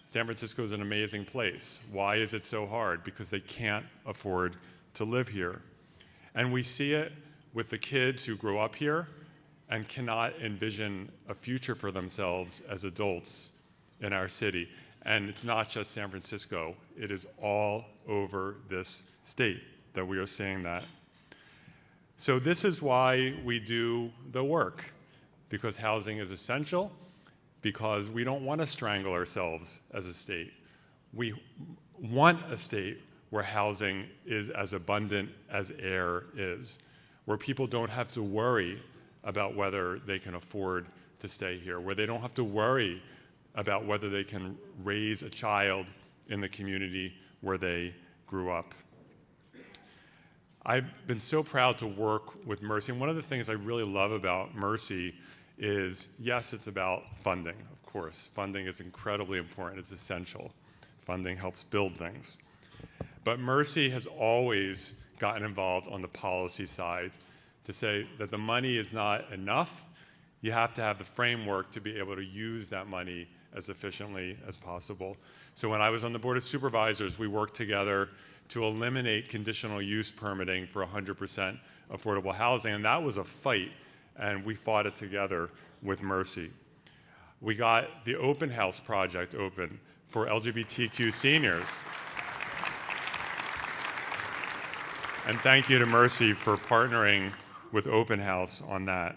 San Francisco is an amazing place. Why is it so hard? Because they can't afford to live here. And we see it with the kids who grow up here and cannot envision a future for themselves as adults in our city. And it's not just San Francisco. It is all over this state that we are seeing that. So this is why we do the work, because housing is essential, because we don't want to strangle ourselves as a state. We want a state where housing is as abundant as air is, where people don't have to worry about whether they can afford to stay here, where they don't have to worry about whether they can raise a child in the community where they grew up. I've been so proud to work with Mercy, and one of the things I really love about Mercy is, yes, it's about funding, of course. Funding is incredibly important, it's essential. Funding helps build things. But Mercy has always gotten involved on the policy side to say that the money is not enough. You have to have the framework to be able to use that money as efficiently as possible. So when I was on the Board of Supervisors, we worked together to eliminate conditional use permitting for 100% affordable housing, and that was a fight, and we fought it together with Mercy. We got the open house project open for LGBTQ seniors. And thank you to Mercy for partnering with Open House on that.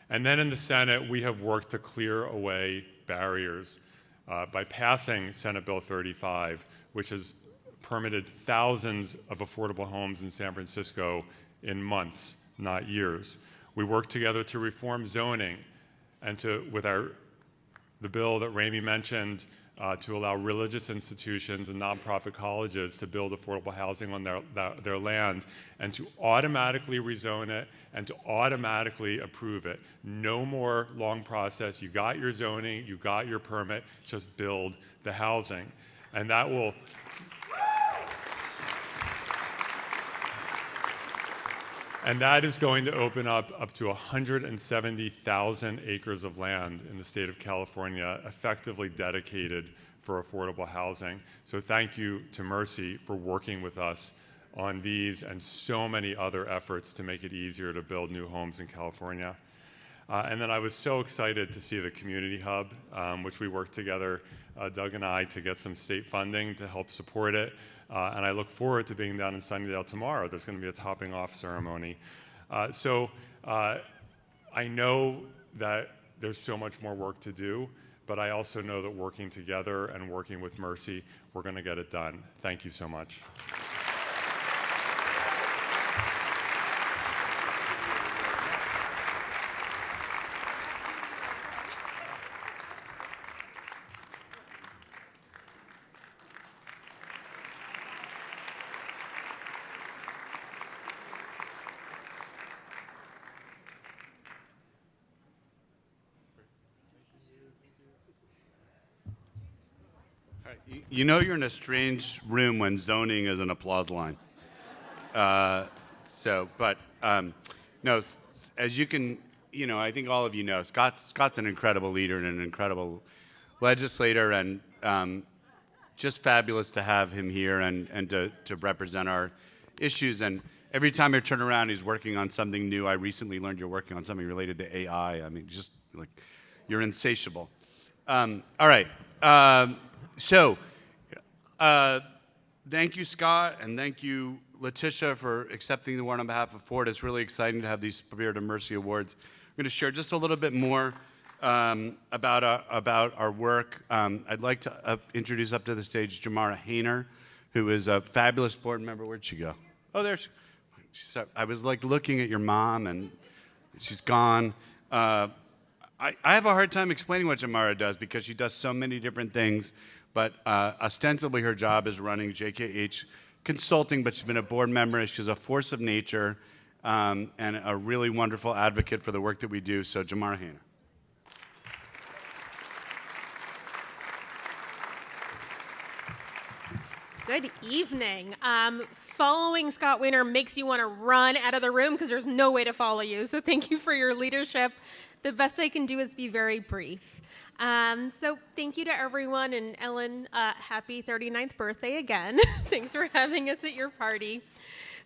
And then in the Senate, we have worked to clear away barriers by passing Senate Bill 35, which has permitted thousands of affordable homes in San Francisco in months, not years. We worked together to reform zoning and the bill that Ramey mentioned to allow religious institutions and nonprofit colleges to build affordable housing on their land and to automatically rezone it and to automatically approve it. No more long process. You got your zoning, you got your permit, just build the housing. And that will And that is going to open up to 170,000 acres of land in the state of California, effectively dedicated for affordable housing. So thank you to Mercy for working with us on these and so many other efforts to make it easier to build new homes in California. And then I was so excited to see the Community Hub, which we worked together, Doug and I, to get some state funding to help support it. And I look forward to being down in Sunnydale tomorrow. There's going to be a topping off ceremony. So I know that there's so much more work to do, but I also know that working together and working with Mercy, we're going to get it done. Thank you so much. You know you're in a strange room when zoning is an applause line. No, as you can, I think all of you know, Scott's an incredible leader and an incredible legislator, and just fabulous to have him here and to represent our issues. And every time I turn around, he's working on something new. I recently learned you're working on something related to AI. I mean, just like, you're insatiable. All right. Thank you, Scott, and thank you, Letitia, for accepting the award on behalf of Ford. It's really exciting to have these Spirit of Mercy Awards. I'm going to share just a little bit more about our work. I'd like to introduce up to the stage Jamara Hayner, who is a fabulous board member. Where'd she go? Oh, there she is. I was like looking at your mom, and she's gone. I have a hard time explaining what Jamara does because she does so many different things, but ostensibly her job is running JKH Consulting, but she's been a board member. She's a force of nature and a really wonderful advocate for the work that we do. So Jamara Hayner. Good evening. Following Scott Wiener makes you want to run out of the room because there's no way to follow you. So thank you for your leadership. The best I can do is be very brief. So thank you to everyone, and Ellen, happy 39th birthday again. Thanks for having us at your party.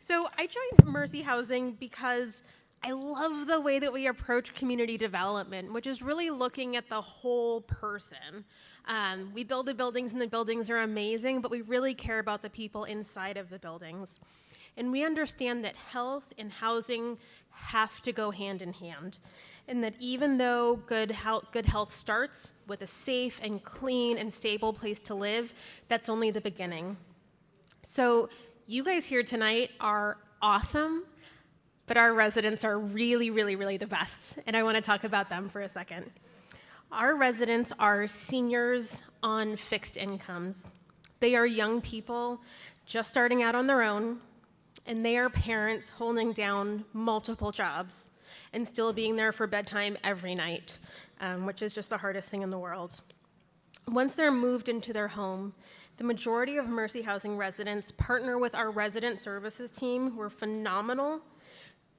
So I joined Mercy Housing because I love the way that we approach community development, which is really looking at the whole person. We build the buildings, and the buildings are amazing, but we really care about the people inside of the buildings. And we understand that health and housing have to go hand in hand. And that even though good health starts with a safe and clean and stable place to live, that's only the beginning. So you guys here tonight are awesome, but our residents are really, really, really the best. And I want to talk about them for a second. Our residents are seniors on fixed incomes. They are young people just starting out on their own, and they are parents holding down multiple jobs and still being there for bedtime every night, which is just the hardest thing in the world. Once they're moved into their home, the majority of Mercy Housing residents partner with our resident services team, who are phenomenal,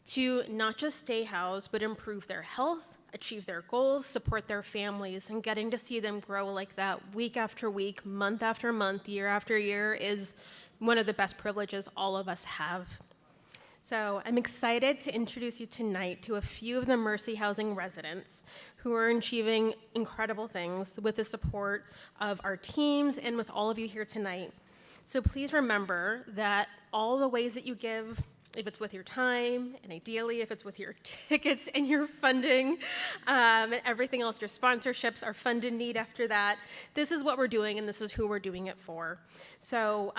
to not just stay housed, but improve their health, achieve their goals, support their families, and getting to see them grow like that week after week, month after month, year after year is one of the best privileges all of us have. So I'm excited to introduce you tonight to a few of the Mercy Housing residents who are achieving incredible things with the support of our teams and with all of you here tonight. So please remember that all the ways that you give, if it's with your time, and ideally if it's with your tickets and your funding, and everything else, your sponsorships, our funded need after that, this is what we're doing and this is who we're doing it for. So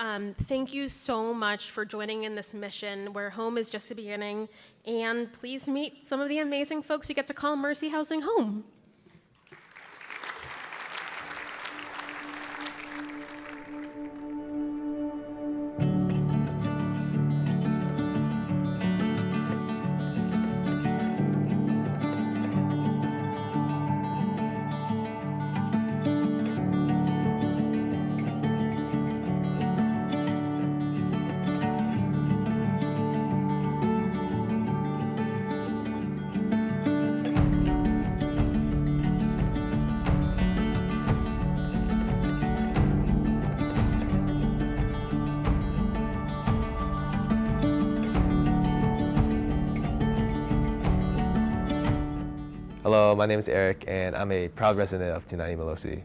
thank you so much for joining in this mission where home is just the beginning, and please meet some of the amazing folks who get to call Mercy Housing home. Hello, my name is Eric, and I'm a proud resident of 290 Melosi.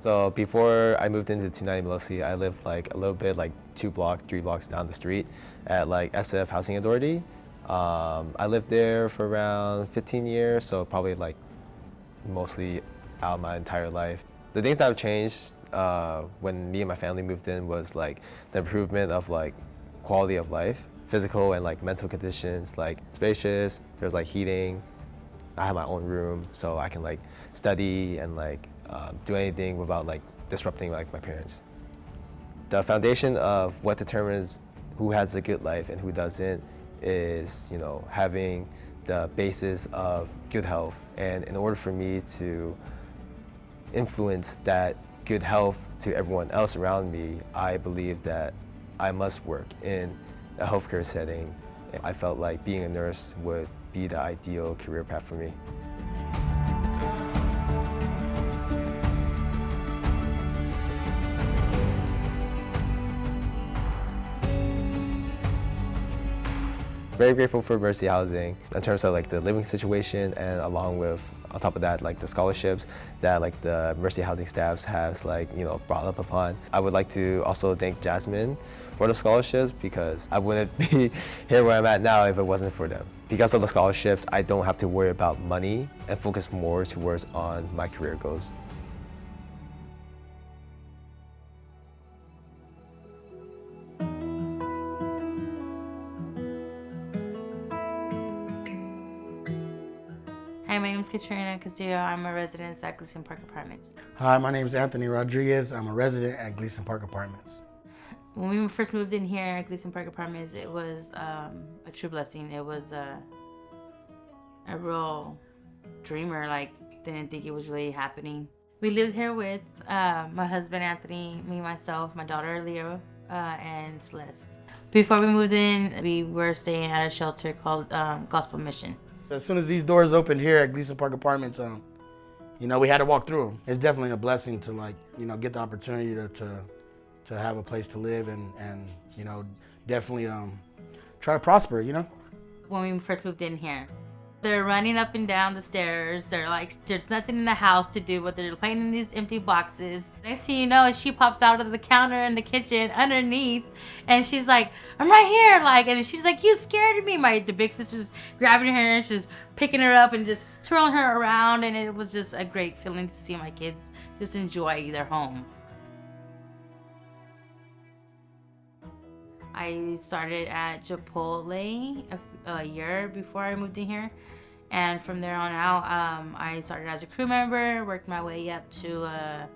So before I moved into 290 Melosi, I lived like a little bit, like 3 blocks down the street at like SF Housing Authority. I lived there for around 15 years, so probably like mostly out my entire life. The things that have changed when me and my family moved in was like the improvement of like quality of life, physical and like mental conditions, like spacious, there's like heating. I have my own room, so I can like study and like do anything without like disrupting like my parents. The foundation of what determines who has a good life and who doesn't is, you know, having the basis of good health. And in order for me to influence that good health to everyone else around me, I believe that I must work in a healthcare setting. I felt like being a nurse would be the ideal career path for me. Very grateful for Mercy Housing in terms of like the living situation, and along with, on top of that, like the scholarships that like the Mercy Housing staffs has brought up upon. I would like to also thank Jasmine for the scholarships, because I wouldn't be here where I'm at now if it wasn't for them. Because of the scholarships, I don't have to worry about money and focus more towards on my career goals. Hi, my name is Katrina Castillo. I'm a resident at Gleason Park Apartments. Hi, my name is Anthony Rodriguez. I'm a resident at Gleason Park Apartments. When we first moved in here at Gleason Park Apartments, it was a true blessing. It was a real dreamer, didn't think it was really happening. We lived here with my husband Anthony, me, myself, my daughter Leo, and Celeste. Before we moved in, we were staying at a shelter called Gospel Mission. As soon as these doors opened here at Gleason Park Apartments, we had to walk through them. It's definitely a blessing to get the opportunity to have a place to live and definitely try to prosper, When we first moved in here, they're running up and down the stairs. They're like, there's nothing in the house to do, but they're playing in these empty boxes. Next thing you know, she pops out of the counter in the kitchen underneath, and she's like, I'm right here, and she's like, you scared me. The big sister's grabbing her, and she's picking her up and just twirling her around, and it was just a great feeling to see my kids just enjoy their home. I started at Chipotle a year before I moved in here. And from there on out, I started as a crew member, worked my way up to a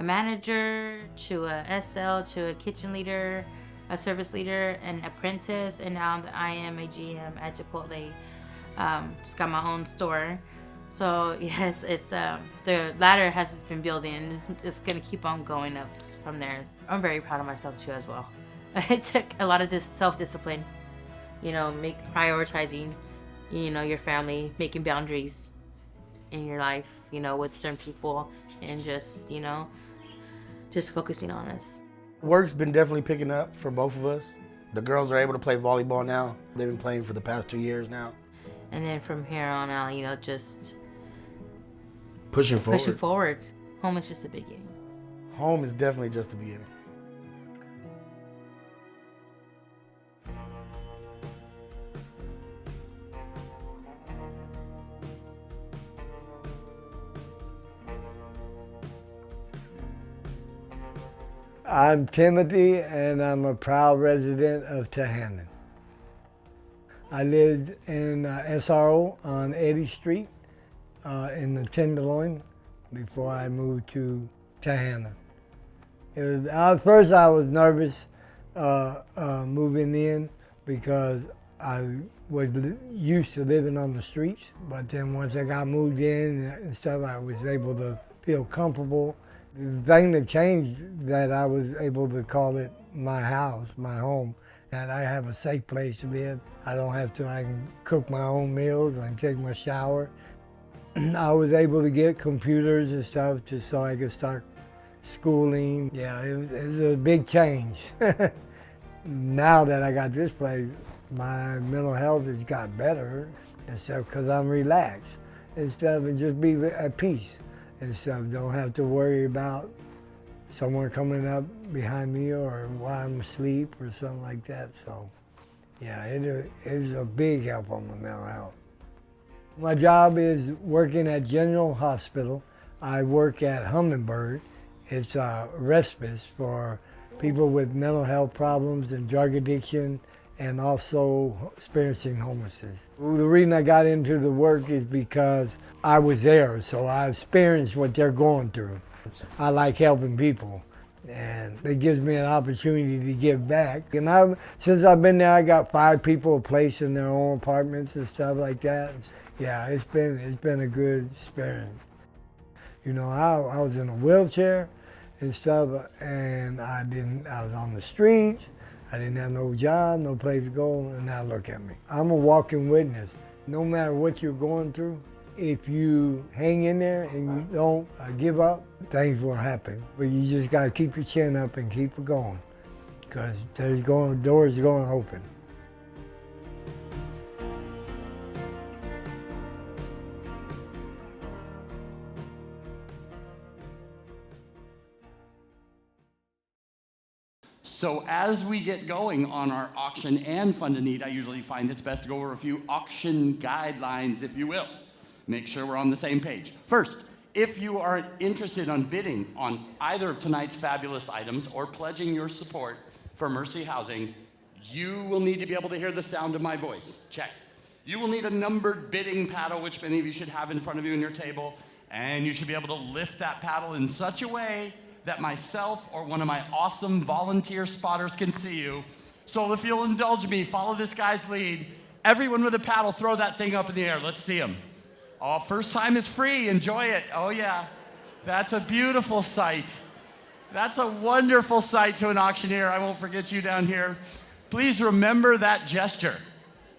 manager, to a SL, to a kitchen leader, a service leader, an apprentice, and now I am a GM at Chipotle. Just got my own store. So yes, it's the ladder has just been building, and it's gonna keep on going up from there. I'm very proud of myself too as well. It took a lot of this self-discipline, prioritizing, your family, making boundaries in your life, with certain people, and just focusing on us. Work's been definitely picking up for both of us. The girls are able to play volleyball now. They've been playing for the past 2 years now. And then from here on out, just pushing forward. Pushing forward. Home is just the beginning. Home is definitely just the beginning. I'm Timothy, and I'm a proud resident of Tahannon. I lived in SRO on Eddy Street in the Tenderloin before I moved to Tahannon. At first I was nervous moving in because I was used to living on the streets, but then once I got moved in and stuff, I was able to feel comfortable. The thing that changed that I was able to call it my house, my home, and I have a safe place to live. I don't have to, I can cook my own meals, I can take my shower. I was able to get computers and stuff just so I could start schooling. Yeah, it was a big change. Now that I got this place, my mental health has got better and stuff because I'm relaxed and stuff and just be at peace. And stuff. Don't have to worry about someone coming up behind me or while I'm asleep or something like that. So, yeah, it is a big help on my mental health. My job is working at General Hospital. I work at Hummingbird. It's a respite for people with mental health problems and drug addiction, and also experiencing homelessness. The reason I got into the work is because I was there, so I experienced what they're going through. I like helping people, and it gives me an opportunity to give back. And since I've been there, I got 5 people a place in their own apartments and stuff like that. Yeah, it's been a good experience. I was in a wheelchair. and stuff, and I was on the streets, I didn't have no job, no place to go, and now look at me. I'm a walking witness. No matter what you're going through, if you hang in there and you don't give up, things will happen. But you just gotta keep your chin up and keep it going, because doors are going to open. So as we get going on our auction and Fund a Need, I usually find it's best to go over a few auction guidelines, if you will. Make sure we're on the same page. First, if you are interested in bidding on either of tonight's fabulous items or pledging your support for Mercy Housing, you will need to be able to hear the sound of my voice. Check. You will need a numbered bidding paddle, which many of you should have in front of you on your table, and you should be able to lift that paddle in such a way that myself or one of my awesome volunteer spotters can see you. So if you'll indulge me, follow this guy's lead. Everyone with a paddle, throw that thing up in the air. Let's see him. Oh, first time is free. Enjoy it. Oh, yeah. That's a beautiful sight. That's a wonderful sight to an auctioneer. I won't forget you down here. Please remember that gesture.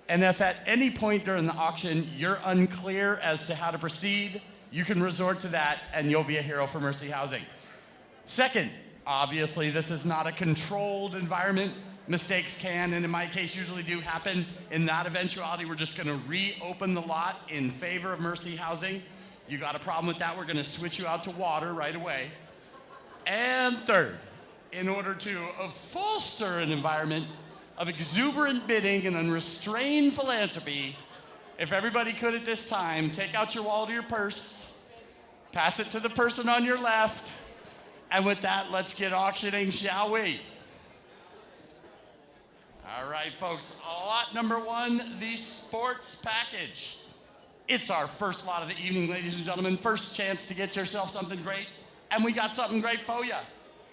And if at any point during the auction you're unclear as to how to proceed, you can resort to that and you'll be a hero for Mercy Housing. Second, obviously this is not a controlled environment. Mistakes can, and in my case usually do happen. In that eventuality, we're just gonna reopen the lot in favor of Mercy Housing. You got a problem with that, we're gonna switch you out to water right away. And third, in order to foster an environment of exuberant bidding and unrestrained philanthropy, if everybody could at this time, take out your wallet or your purse, pass it to the person on your left, and with that, let's get auctioning, shall we? All right, folks, lot number one, the sports package. It's our first lot of the evening, ladies and gentlemen. First chance to get yourself something great, and we got something great for you.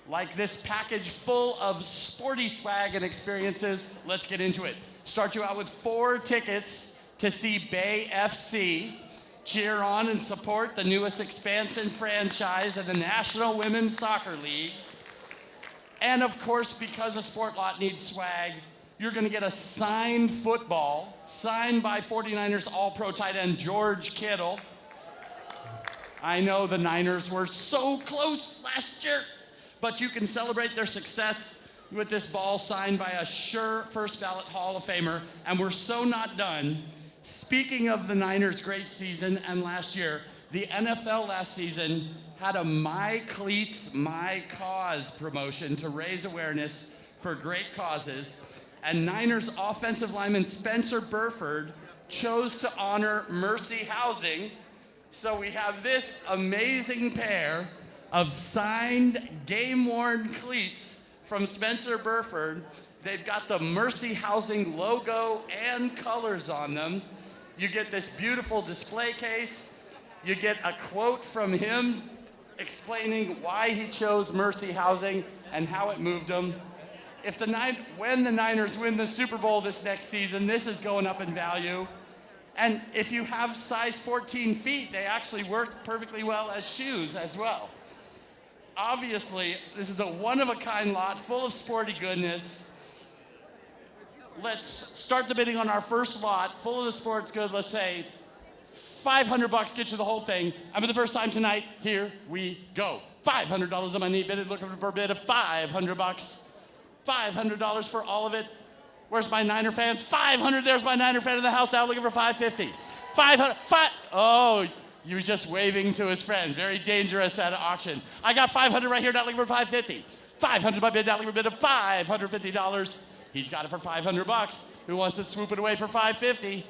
Like this package full of sporty swag and experiences. Let's get into it. Start you out with 4 tickets to see Bay FC cheer on and support the newest expansion franchise of the National Women's Soccer League. And of course, because a sport lot needs swag, you're gonna get a signed football, signed by 49ers All-Pro tight end George Kittle. I know the Niners were so close last year, but you can celebrate their success with this ball signed by a sure first ballot Hall of Famer, and we're so not done. Speaking of the Niners' great season and last year, the NFL last season had a My Cleats, My Cause promotion to raise awareness for great causes, and Niners offensive lineman Spencer Burford chose to honor Mercy Housing. So we have this amazing pair of signed, game-worn cleats from Spencer Burford. They've got the Mercy Housing logo and colors on them. You get this beautiful display case. You get a quote from him explaining why he chose Mercy Housing and how it moved him. When the Niners win the Super Bowl this next season, this is going up in value. And if you have size 14 feet, they actually work perfectly well as shoes as well. Obviously, this is a one-of-a-kind lot full of sporty goodness. Let's start the bidding on our first lot, full of the sports good. Let's say $500 gets you the whole thing. And for the first time tonight, here we go. $500 on my knee bid, looking for a bid of $500. $500 for all of it. Where's my Niner fans? 500, there's my Niner fan in the house now looking for 550. 500, oh, you were just waving to his friend. Very dangerous at an auction. I got 500 right here, not looking for 550. 500 my bid, not looking for a bid of $550. He's got it for $500. Who wants to swoop it away for $550?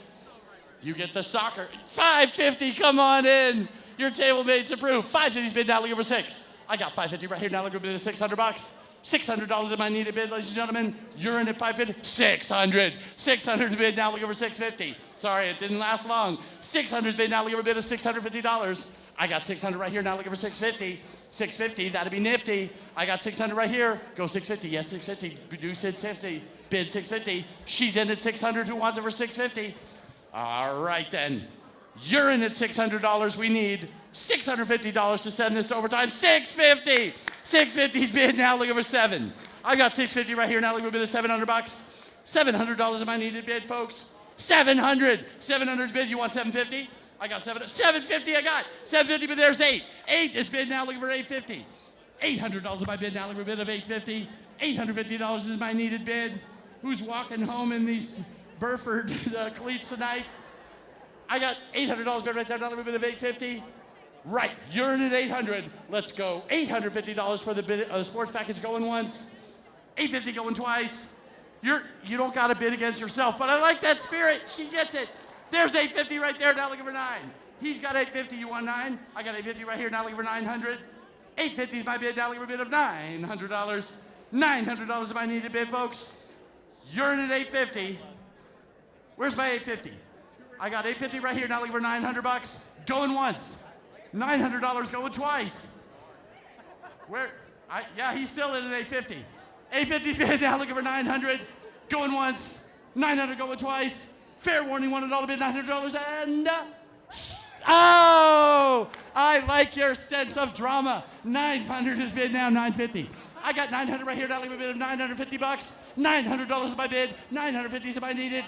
You get the soccer. $550, come on in. Your table mates approve. $550's bid, now looking for $6. I got $550 right here, now looking for a bid of $600. $600 in my needed bid, ladies and gentlemen. You're in at $550. $600. $600 bid, now looking for $650. Sorry, it didn't last long. $600 bid, now looking for a bid of $650. I got $600 right here, now looking for $650. $650, that'd be nifty. I got $600 right here. Go $650. Yes, $650. Do $650. Bid $650. She's in at $600. Who wants it for $650? All right then. You're in at $600. We need $650 to send this to overtime. $650. 650's bid now, looking for 7. I got 650 right here now, looking for a bid of $700. $700 of my needed bid, folks. 700. 700 bid, you want 750? I got 750 I got. 750, but there's 8. 8 is bid now, looking for 850. $800 of my bid now, looking for a bid of 850. $850 is my needed bid. Who's walking home in these Burford cleats tonight? I got $800 bid right there, now looking for a bid of 850. Right, you're in at 800. Let's go. $850 for the bid, sports package going once. $850 going twice. You don't got to bid against yourself, but I like that spirit. She gets it. There's $850 right there, now looking for 9. He's got $850, you want 9? I got $850 right here, now looking for 900. $850 is my bid, now looking for a bid of $900. $900 is my needed bid, folks. You're in at $850. Where's my $850? I got $850 right here, now looking for $900. Going once. $900 going twice. Yeah, he's still in at $850. $850's bid now looking for $900. Going once. $900 going twice. Fair warning, $1 bid, $900 and... oh! I like your sense of drama. 900 is bid now, $950. I got 900 right here, now looking for a bid of $950. $900 is my bid. $950 is my needed.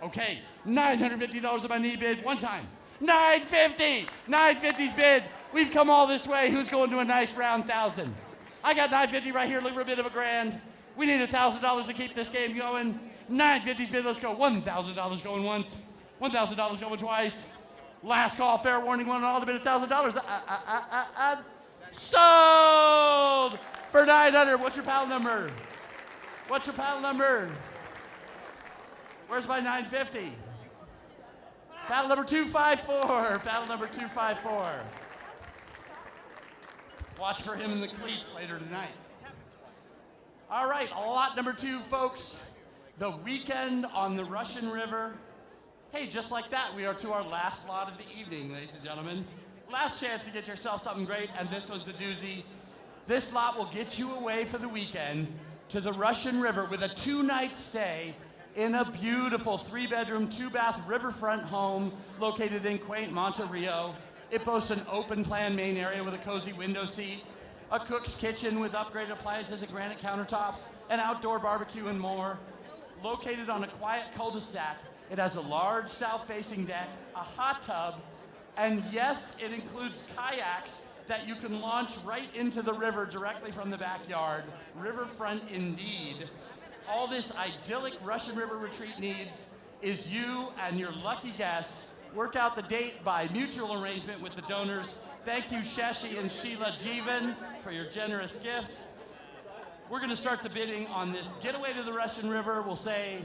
Okay, $950 is my needed bid. One time. $950. $950's bid. We've come all this way. Who's going to a nice round 1,000? I got $950 right here, looking for a bit of a grand. We need $1,000 to keep this game going. $950's bid, let's go. $1,000 going once. $1,000 going twice. Last call, fair warning, $1 bid, $1,000. Sold for $900. What's your paddle number? What's your paddle number? Where's my $950? Paddle number 254. Paddle number 254. Watch for him in the cleats later tonight. All right, lot number 2, folks. The weekend on the Russian River. Hey, just like that, we are to our last lot of the evening, ladies and gentlemen. Last chance to get yourself something great, and this one's a doozy. This lot will get you away for the weekend to the Russian River with a 2-night stay in a beautiful 3-bedroom, 2-bath riverfront home located in quaint Monterey. It boasts an open-plan main area with a cozy window seat, a cook's kitchen with upgraded appliances and granite countertops, an outdoor barbecue, and more. Located on a quiet cul-de-sac, it has a large south-facing deck, a hot tub, and yes, it includes kayaks that you can launch right into the river directly from the backyard. Riverfront indeed. All this idyllic Russian River retreat needs is you and your lucky guests. Work out the date by mutual arrangement with the donors. Thank you, Shashi and Sheila Jeevan, for your generous gift. We're going to start the bidding on this getaway to the Russian River. We'll say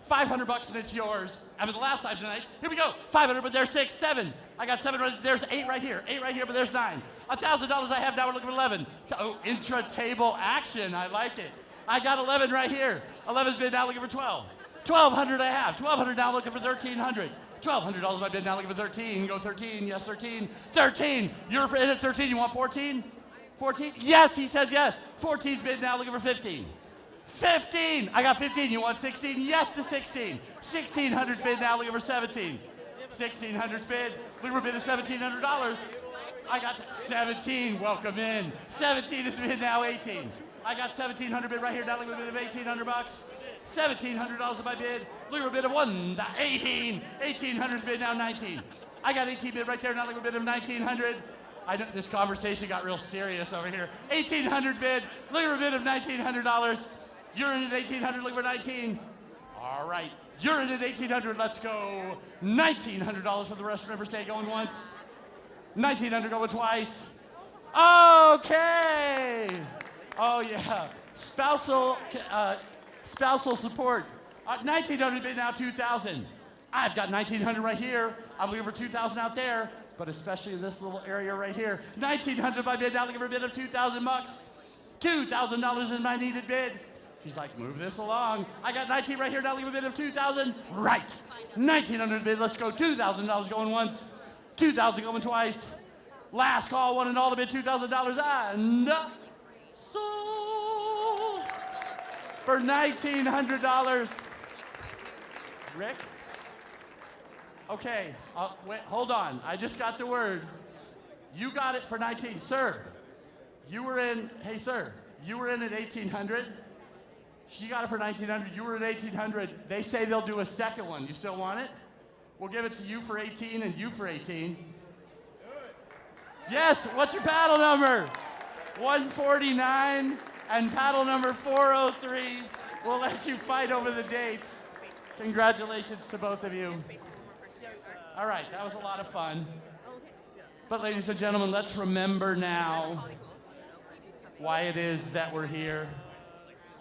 $500 and it's yours. And for the last time tonight, here we go. 500, but there's 6, 7. I got 7, there's 8 right here. 8 right here, but there's 9. $1,000 I have now, we're looking for 11. Oh, intra-table action, I like it. I got 11 right here. 11's bid now looking for 12. 1,200 I have. 1,200 now looking for 1,300. $1,200 my bid now looking for 13. Go 13, yes 13. 13, you're in at 13, you want 14? 14, yes, he says yes. 14's bid now looking for 15. 15, I got 15, you want 16? Yes to 16. 1,600's bid now looking for 17. 1,600's bid, looking for a bid of $1,700. I got 17, welcome in. 17 is bid now 18. I got 1,700 bid right here, now looking for a bid of $1,800. $1,700 of my bid, looking for a bid of 18. 1,800's bid now 19. I got 18 bid right there, now looking for a bid of 1,900. I know this conversation got real serious over here. 1,800 bid, looking for a bid of $1,900. You're in at 1,800, looking for 19. All right, you're in at 1,800, let's go. $1,900 for the Russian River stay going once. $1,900 going twice. Okay. Oh yeah, spousal support. 1,900 bid now 2,000. I've got 1,900 right here. I'm looking for 2,000 out there, but especially in this little area right here. 1,900 by bid now looking for a bid of $2,000. $2,000 is my needed bid. She's like, move this along. I got 19 right here, now leave a bid of 2,000. Right. 1,900 bid, let's go. $2,000 going once. 2,000 going twice. Last call, one and all, the bid $2,000. And sold for $1,900. Rick? Okay, wait, hold on. I just got the word. You got it for 19, sir. You were in, hey sir, you were in at 1800. She got it for 1900. You were at 1800. They say they'll do a second one. You still want it? We'll give it to you for 18 and you for 18. Yes, what's your paddle number? 149 and paddle number 403. We'll let you fight over the dates. Congratulations to both of you. All right, that was a lot of fun. But ladies and gentlemen, let's remember now why it is that we're here.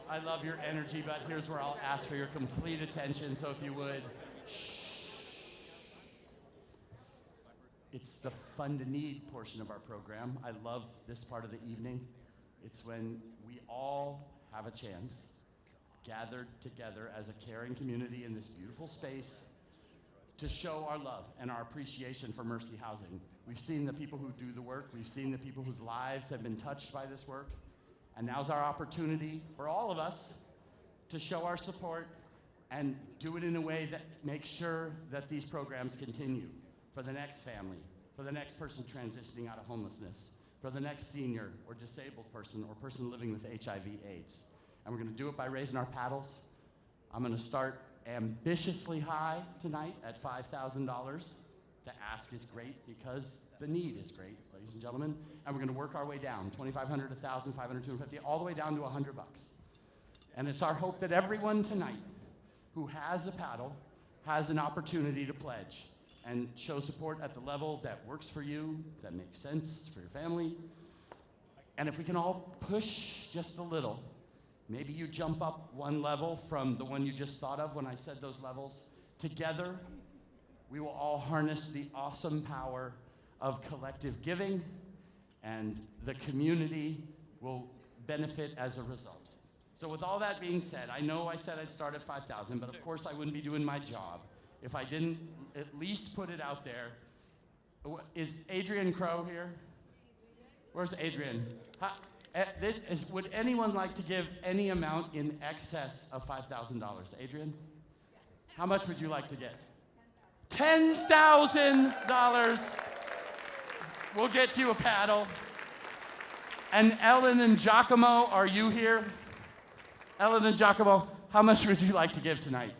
I love your energy, but here's where I'll ask for your complete attention, so if you would. Shh. It's the fun to need portion of our program. I love this part of the evening. It's when we all have a chance, gathered together as a caring community in this beautiful space, to show our love and our appreciation for Mercy Housing. We've seen the people who do the work. We've seen the people whose lives have been touched by this work. And now's our opportunity for all of us to show our support and do it in a way that makes sure that these programs continue for the next family, for the next person transitioning out of homelessness, for the next senior or disabled person or person living with HIV/AIDS. And we're gonna do it by raising our paddles. I'm gonna start ambitiously high tonight at $5,000. The ask is great because the need is great, ladies and gentlemen. And we're gonna work our way down, 2,500, 1,000, 500, 250, all the way down to $100. And it's our hope that everyone tonight who has a paddle has an opportunity to pledge and show support at the level that works for you, that makes sense for your family. And if we can all push just a little, maybe you jump up one level from the one you just thought of when I said those levels. Together, we will all harness the awesome power of collective giving, and the community will benefit as a result. So with all that being said, I know I said I'd start at 5,000, but of course I wouldn't be doing my job if I didn't at least put it out there. Is Adrian Crow here? Where's Adrian? Would anyone like to give any amount in excess of $5,000? Adrian? How much would you like to get? $10,000. We'll get you a paddle. And Ellen and Giacomo, are you here? Ellen and Giacomo, how much would you like to give tonight?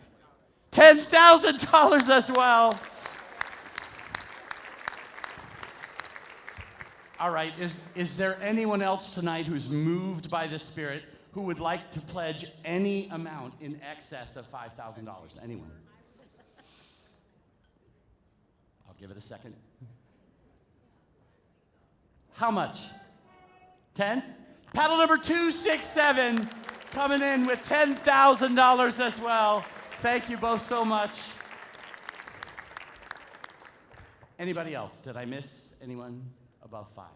$10,000 as well. All right, is there anyone else tonight who's moved by the Spirit who would like to pledge any amount in excess of $5,000? Anyone? I'll give it a second. How much? 10? Paddle number 267 coming in with $10,000 as well. Thank you both so much. Anybody else? Did I miss anyone above 5?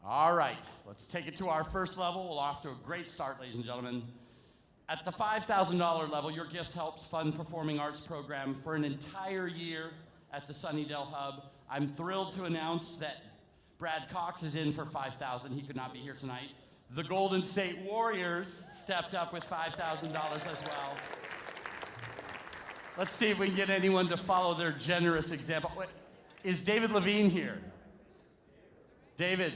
All right, let's take it to our first level. We're off to a great start, ladies and gentlemen. At the $5,000 level, your gifts helps fund performing arts program for an entire year at the Sunnydale Hub. I'm thrilled to announce that Brad Cox is in for $5,000. He could not be here tonight. The Golden State Warriors stepped up with $5,000 as well. Let's see if we can get anyone to follow their generous example. Wait, is David Levine here? David.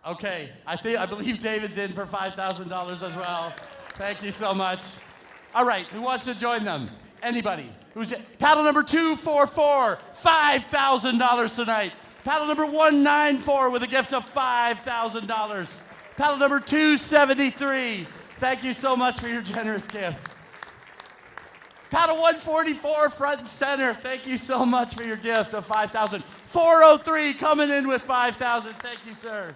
Okay, I believe David's in for $5,000 as well. Thank you so much. All right, who wants to join them? Anybody? Paddle number 244, $5,000 tonight. Paddle number 194 with a gift of $5,000. Paddle number 273. Thank you so much for your generous gift. Paddle 144, front and center. Thank you so much for your gift of $5,000. 403 coming in with $5,000. Thank you, sir.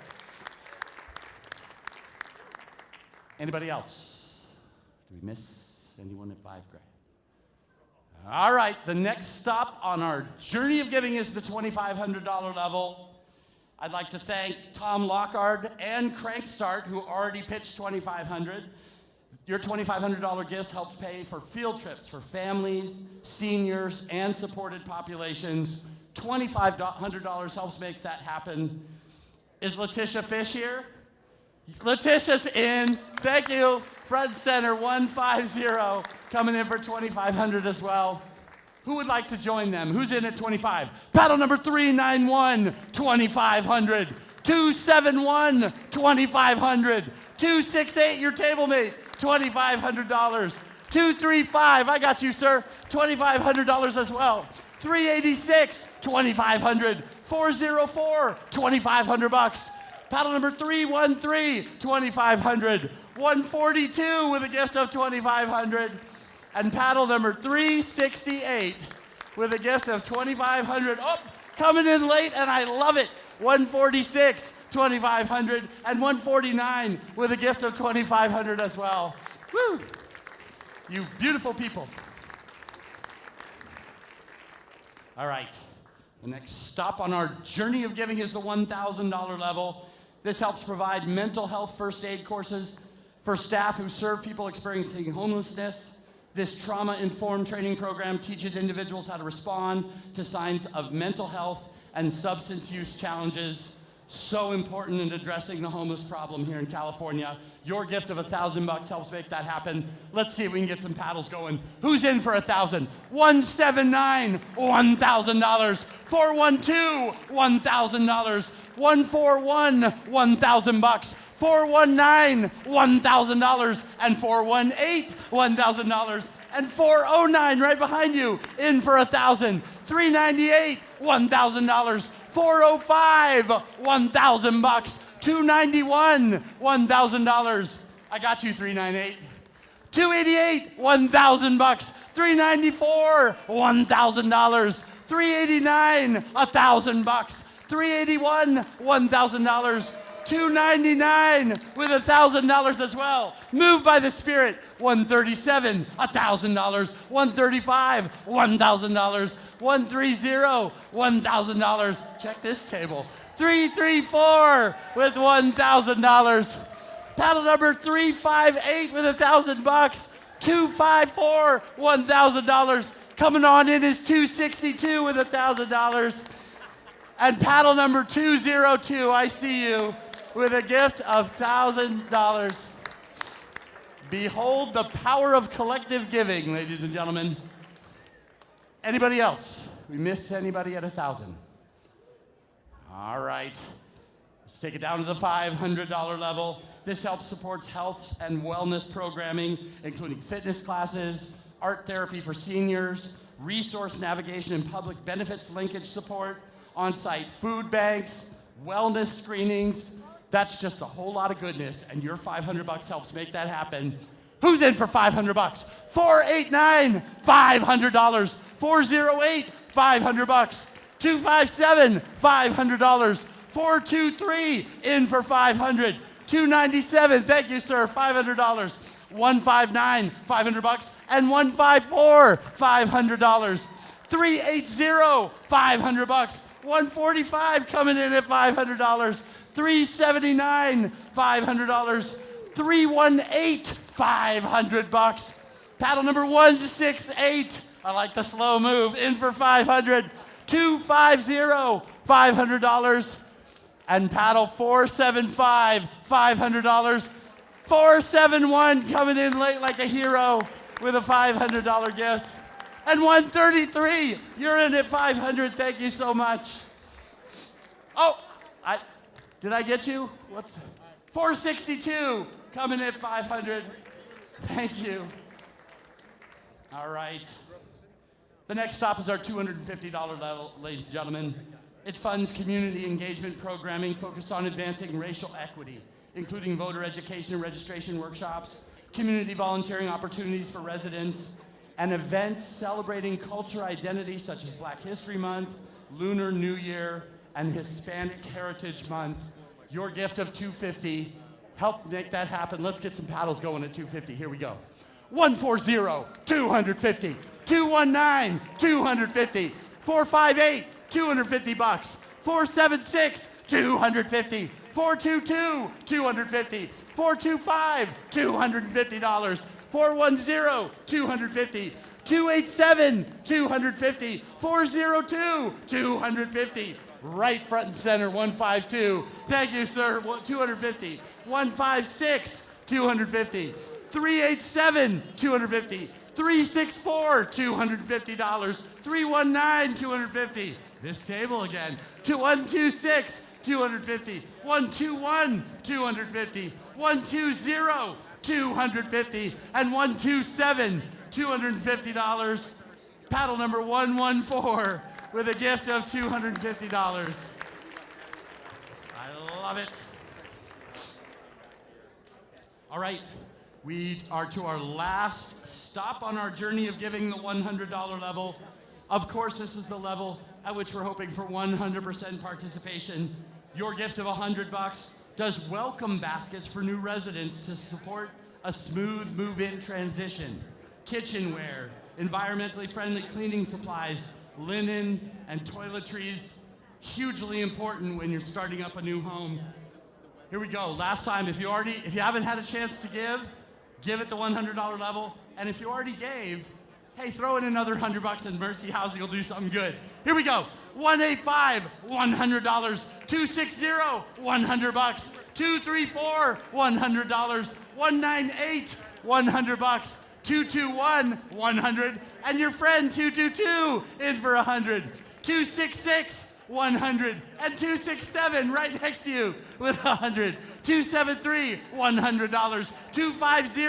Anybody else? Do we miss anyone at $5,000? All right, the next stop on our journey of giving is the $2,500 level. I'd like to thank Tom Lockard and Crankstart, who already pitched $2,500. Your $2,500 gifts helps pay for field trips for families, seniors, and supported populations. $2,500 helps make that happen. Is Letitia Fish here? Letitia's in. Thank you. Front center 150 coming in for $2,500 as well. Who would like to join them? Who's in at 25? Paddle number 391, 2,500. 271, 2,500. 268, your table mate, $2,500. 235, I got you, sir, $2,500 as well. 386, 2,500. 404, 2,500 bucks. Paddle number 313, 2,500. 142 with a gift of 2,500. And paddle number 368 with a gift of 2,500. Oh, coming in late, and I love it. 146, 2,500, and 149 with a gift of 2,500 as well. Woo! You beautiful people. All right. The next stop on our journey of giving is the $1,000 level. This helps provide mental health first aid courses for staff who serve people experiencing homelessness. This trauma-informed training program teaches individuals how to respond to signs of mental health and substance use challenges. So important in addressing the homeless problem here in California. Your gift of $1,000 helps make that happen. Let's see if we can get some paddles going. Who's in for 1,000? 179, $1,000. 412, $1,000. 141, $1,000. 419, $1,000. And 418, $1,000. And 409 right behind you, in for 1,000. 398, $1,000. 405, $1,000. 291, $1,000. I got you, 398. 288, $1,000. 394, $1,000. 389, $1,000. 381, $1,000. 299 with $1,000 as well. Moved by the Spirit. 137, $1,000. 135, $1,000. 130, $1,000. Check this table. 334 with $1,000. Paddle number 358 with $1,000. 254, $1,000. Coming on in is 262 with $1,000. And paddle number 202, I see you, with a gift of $1,000. Behold the power of collective giving, ladies and gentlemen. Anybody else? We miss anybody at 1,000? All right. Let's take it down to the $500 level. This helps supports health and wellness programming, including fitness classes, art therapy for seniors, resource navigation and public benefits linkage support, on-site food banks, wellness screenings. That's just a whole lot of goodness, and your $500 helps make that happen. Who's in for $500? 489, $500. 408, $500. 257, $500. 423, in for $500. 297, thank you, sir, $500. 159, $500. And 154, $500. 380, $500. 145 coming in at $500. 379, $500. 318, $500. Paddle number 168. I like the slow move. In for 500. 250, $500. And paddle 475, $500. 471 coming in late like a hero with a $500 gift. And 133, you're in at 500. Thank you so much. Oh, did I get you? What's 462 coming at 500. Thank you. All right. The next stop is our $250 level, ladies and gentlemen. It funds community engagement programming focused on advancing racial equity, including voter education and registration workshops, community volunteering opportunities for residents, and events celebrating cultural identity such as Black History Month, Lunar New Year, and Hispanic Heritage Month. Your gift of $250 help make that happen. Let's get some paddles going at $250. Here we go. 140, $250. 219, $250. 458, $250. 476, $250. 422, $250. 425, $250. 410, $250. 287, $250. 402, $250. Right front and center, 152. Thank you, sir. 250. 156, $250. 387, $250. 364, $250. 319, $250. This table again. 126, $250. 121, $250. 120, $250. And 127, $250. Paddle number 114 with a gift of $250. I love it. All right, we are to our last stop on our journey of giving the $100 level. Of course, this is the level at which we're hoping for 100% participation. Your gift of $100 does welcome baskets for new residents to support a smooth move-in transition. Kitchenware, environmentally friendly cleaning supplies, linen, and toiletries, hugely important when you're starting up a new home. Here we go. Last time, if you haven't had a chance to give it the $100 level. And if you already gave, hey, throw in another $100 and Mercy Housing will do something good. Here we go. 185, $100. 260, $100. 234, $100. 198, $100. 221, $100. And your friend 222 in for $100. 266, $100. And 267 right next to you with $100. 273, $100. 250,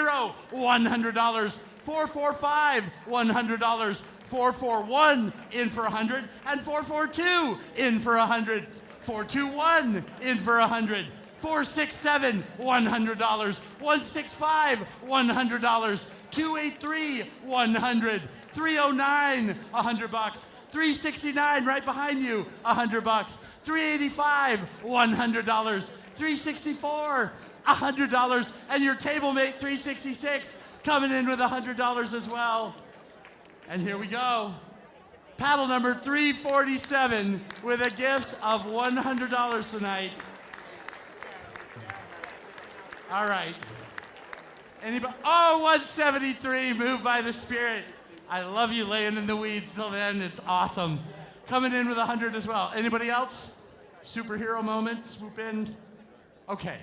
$100. 445, $100. 441 in for $100. And 442 in for $100. 421 in for $100. 467, $100. 165, $100. 283, $100. 309, $100. 369 right behind you, $100. 385, $100. 364, $100. And your table mate, 366, coming in with $100 as well. And here we go. Paddle number 347 with a gift of $100 tonight. All right. Anybody? Oh, 173, moved by the Spirit. I love you laying in the weeds till then. It's awesome. Coming in with 100 as well. Anybody else? Superhero moment, swoop in. Okay.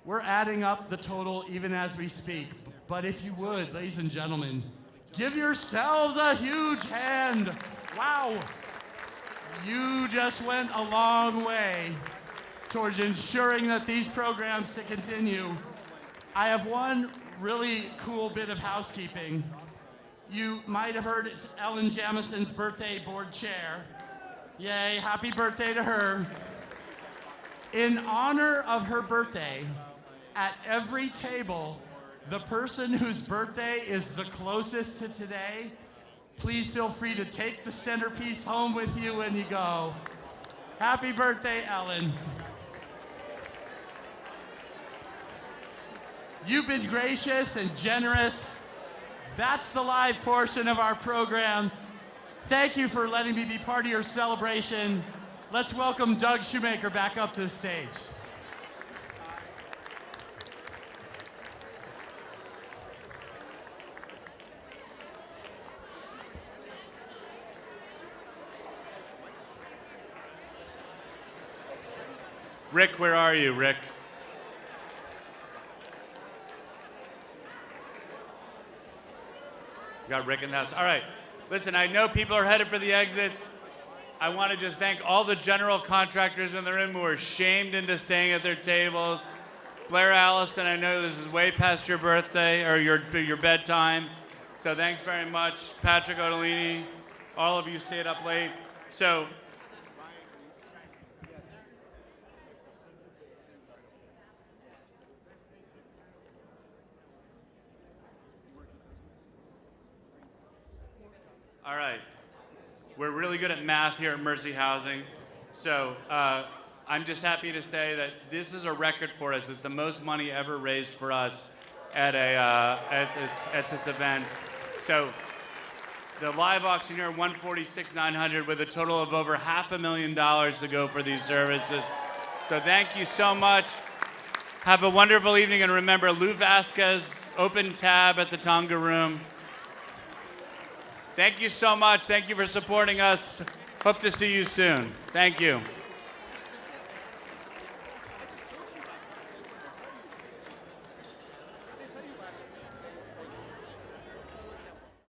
We're adding up the total even as we speak. But if you would, ladies and gentlemen, give yourselves a huge hand. Wow. You just went a long way towards ensuring that these programs to continue. I have one really cool bit of housekeeping. You might have heard it's Ellen Jamison's birthday board chair. Yay, happy birthday to her. In honor of her birthday, at every table, the person whose birthday is the closest to today, please feel free to take the centerpiece home with you when you go. Happy birthday, Ellen. You've been gracious and generous. That's the live portion of our program. Thank you for letting me be part of your celebration. Let's welcome Doug Shoemaker back up to the stage. Rick, where are you, Rick? Got Rick in the house. All right. Listen, I know people are headed for the exits. I want to just thank all the general contractors in the room who are shamed into staying at their tables. Blair Allison, I know this is way past your birthday or your bedtime. So thanks very much. Patrick Odolini, all of you stayed up late. So all right. We're really good at math here at Mercy Housing. So I'm just happy to say that this is a record for us. It's the most money ever raised for us at this event. So the live auctioneer, $146,900 with a total of over $500,000 to go for these services. So thank you so much. Have a wonderful evening, and remember, Lou Vasquez, open tab at the Tonga Room. Thank you so much. Thank you for supporting us. Hope to see you soon. Thank you.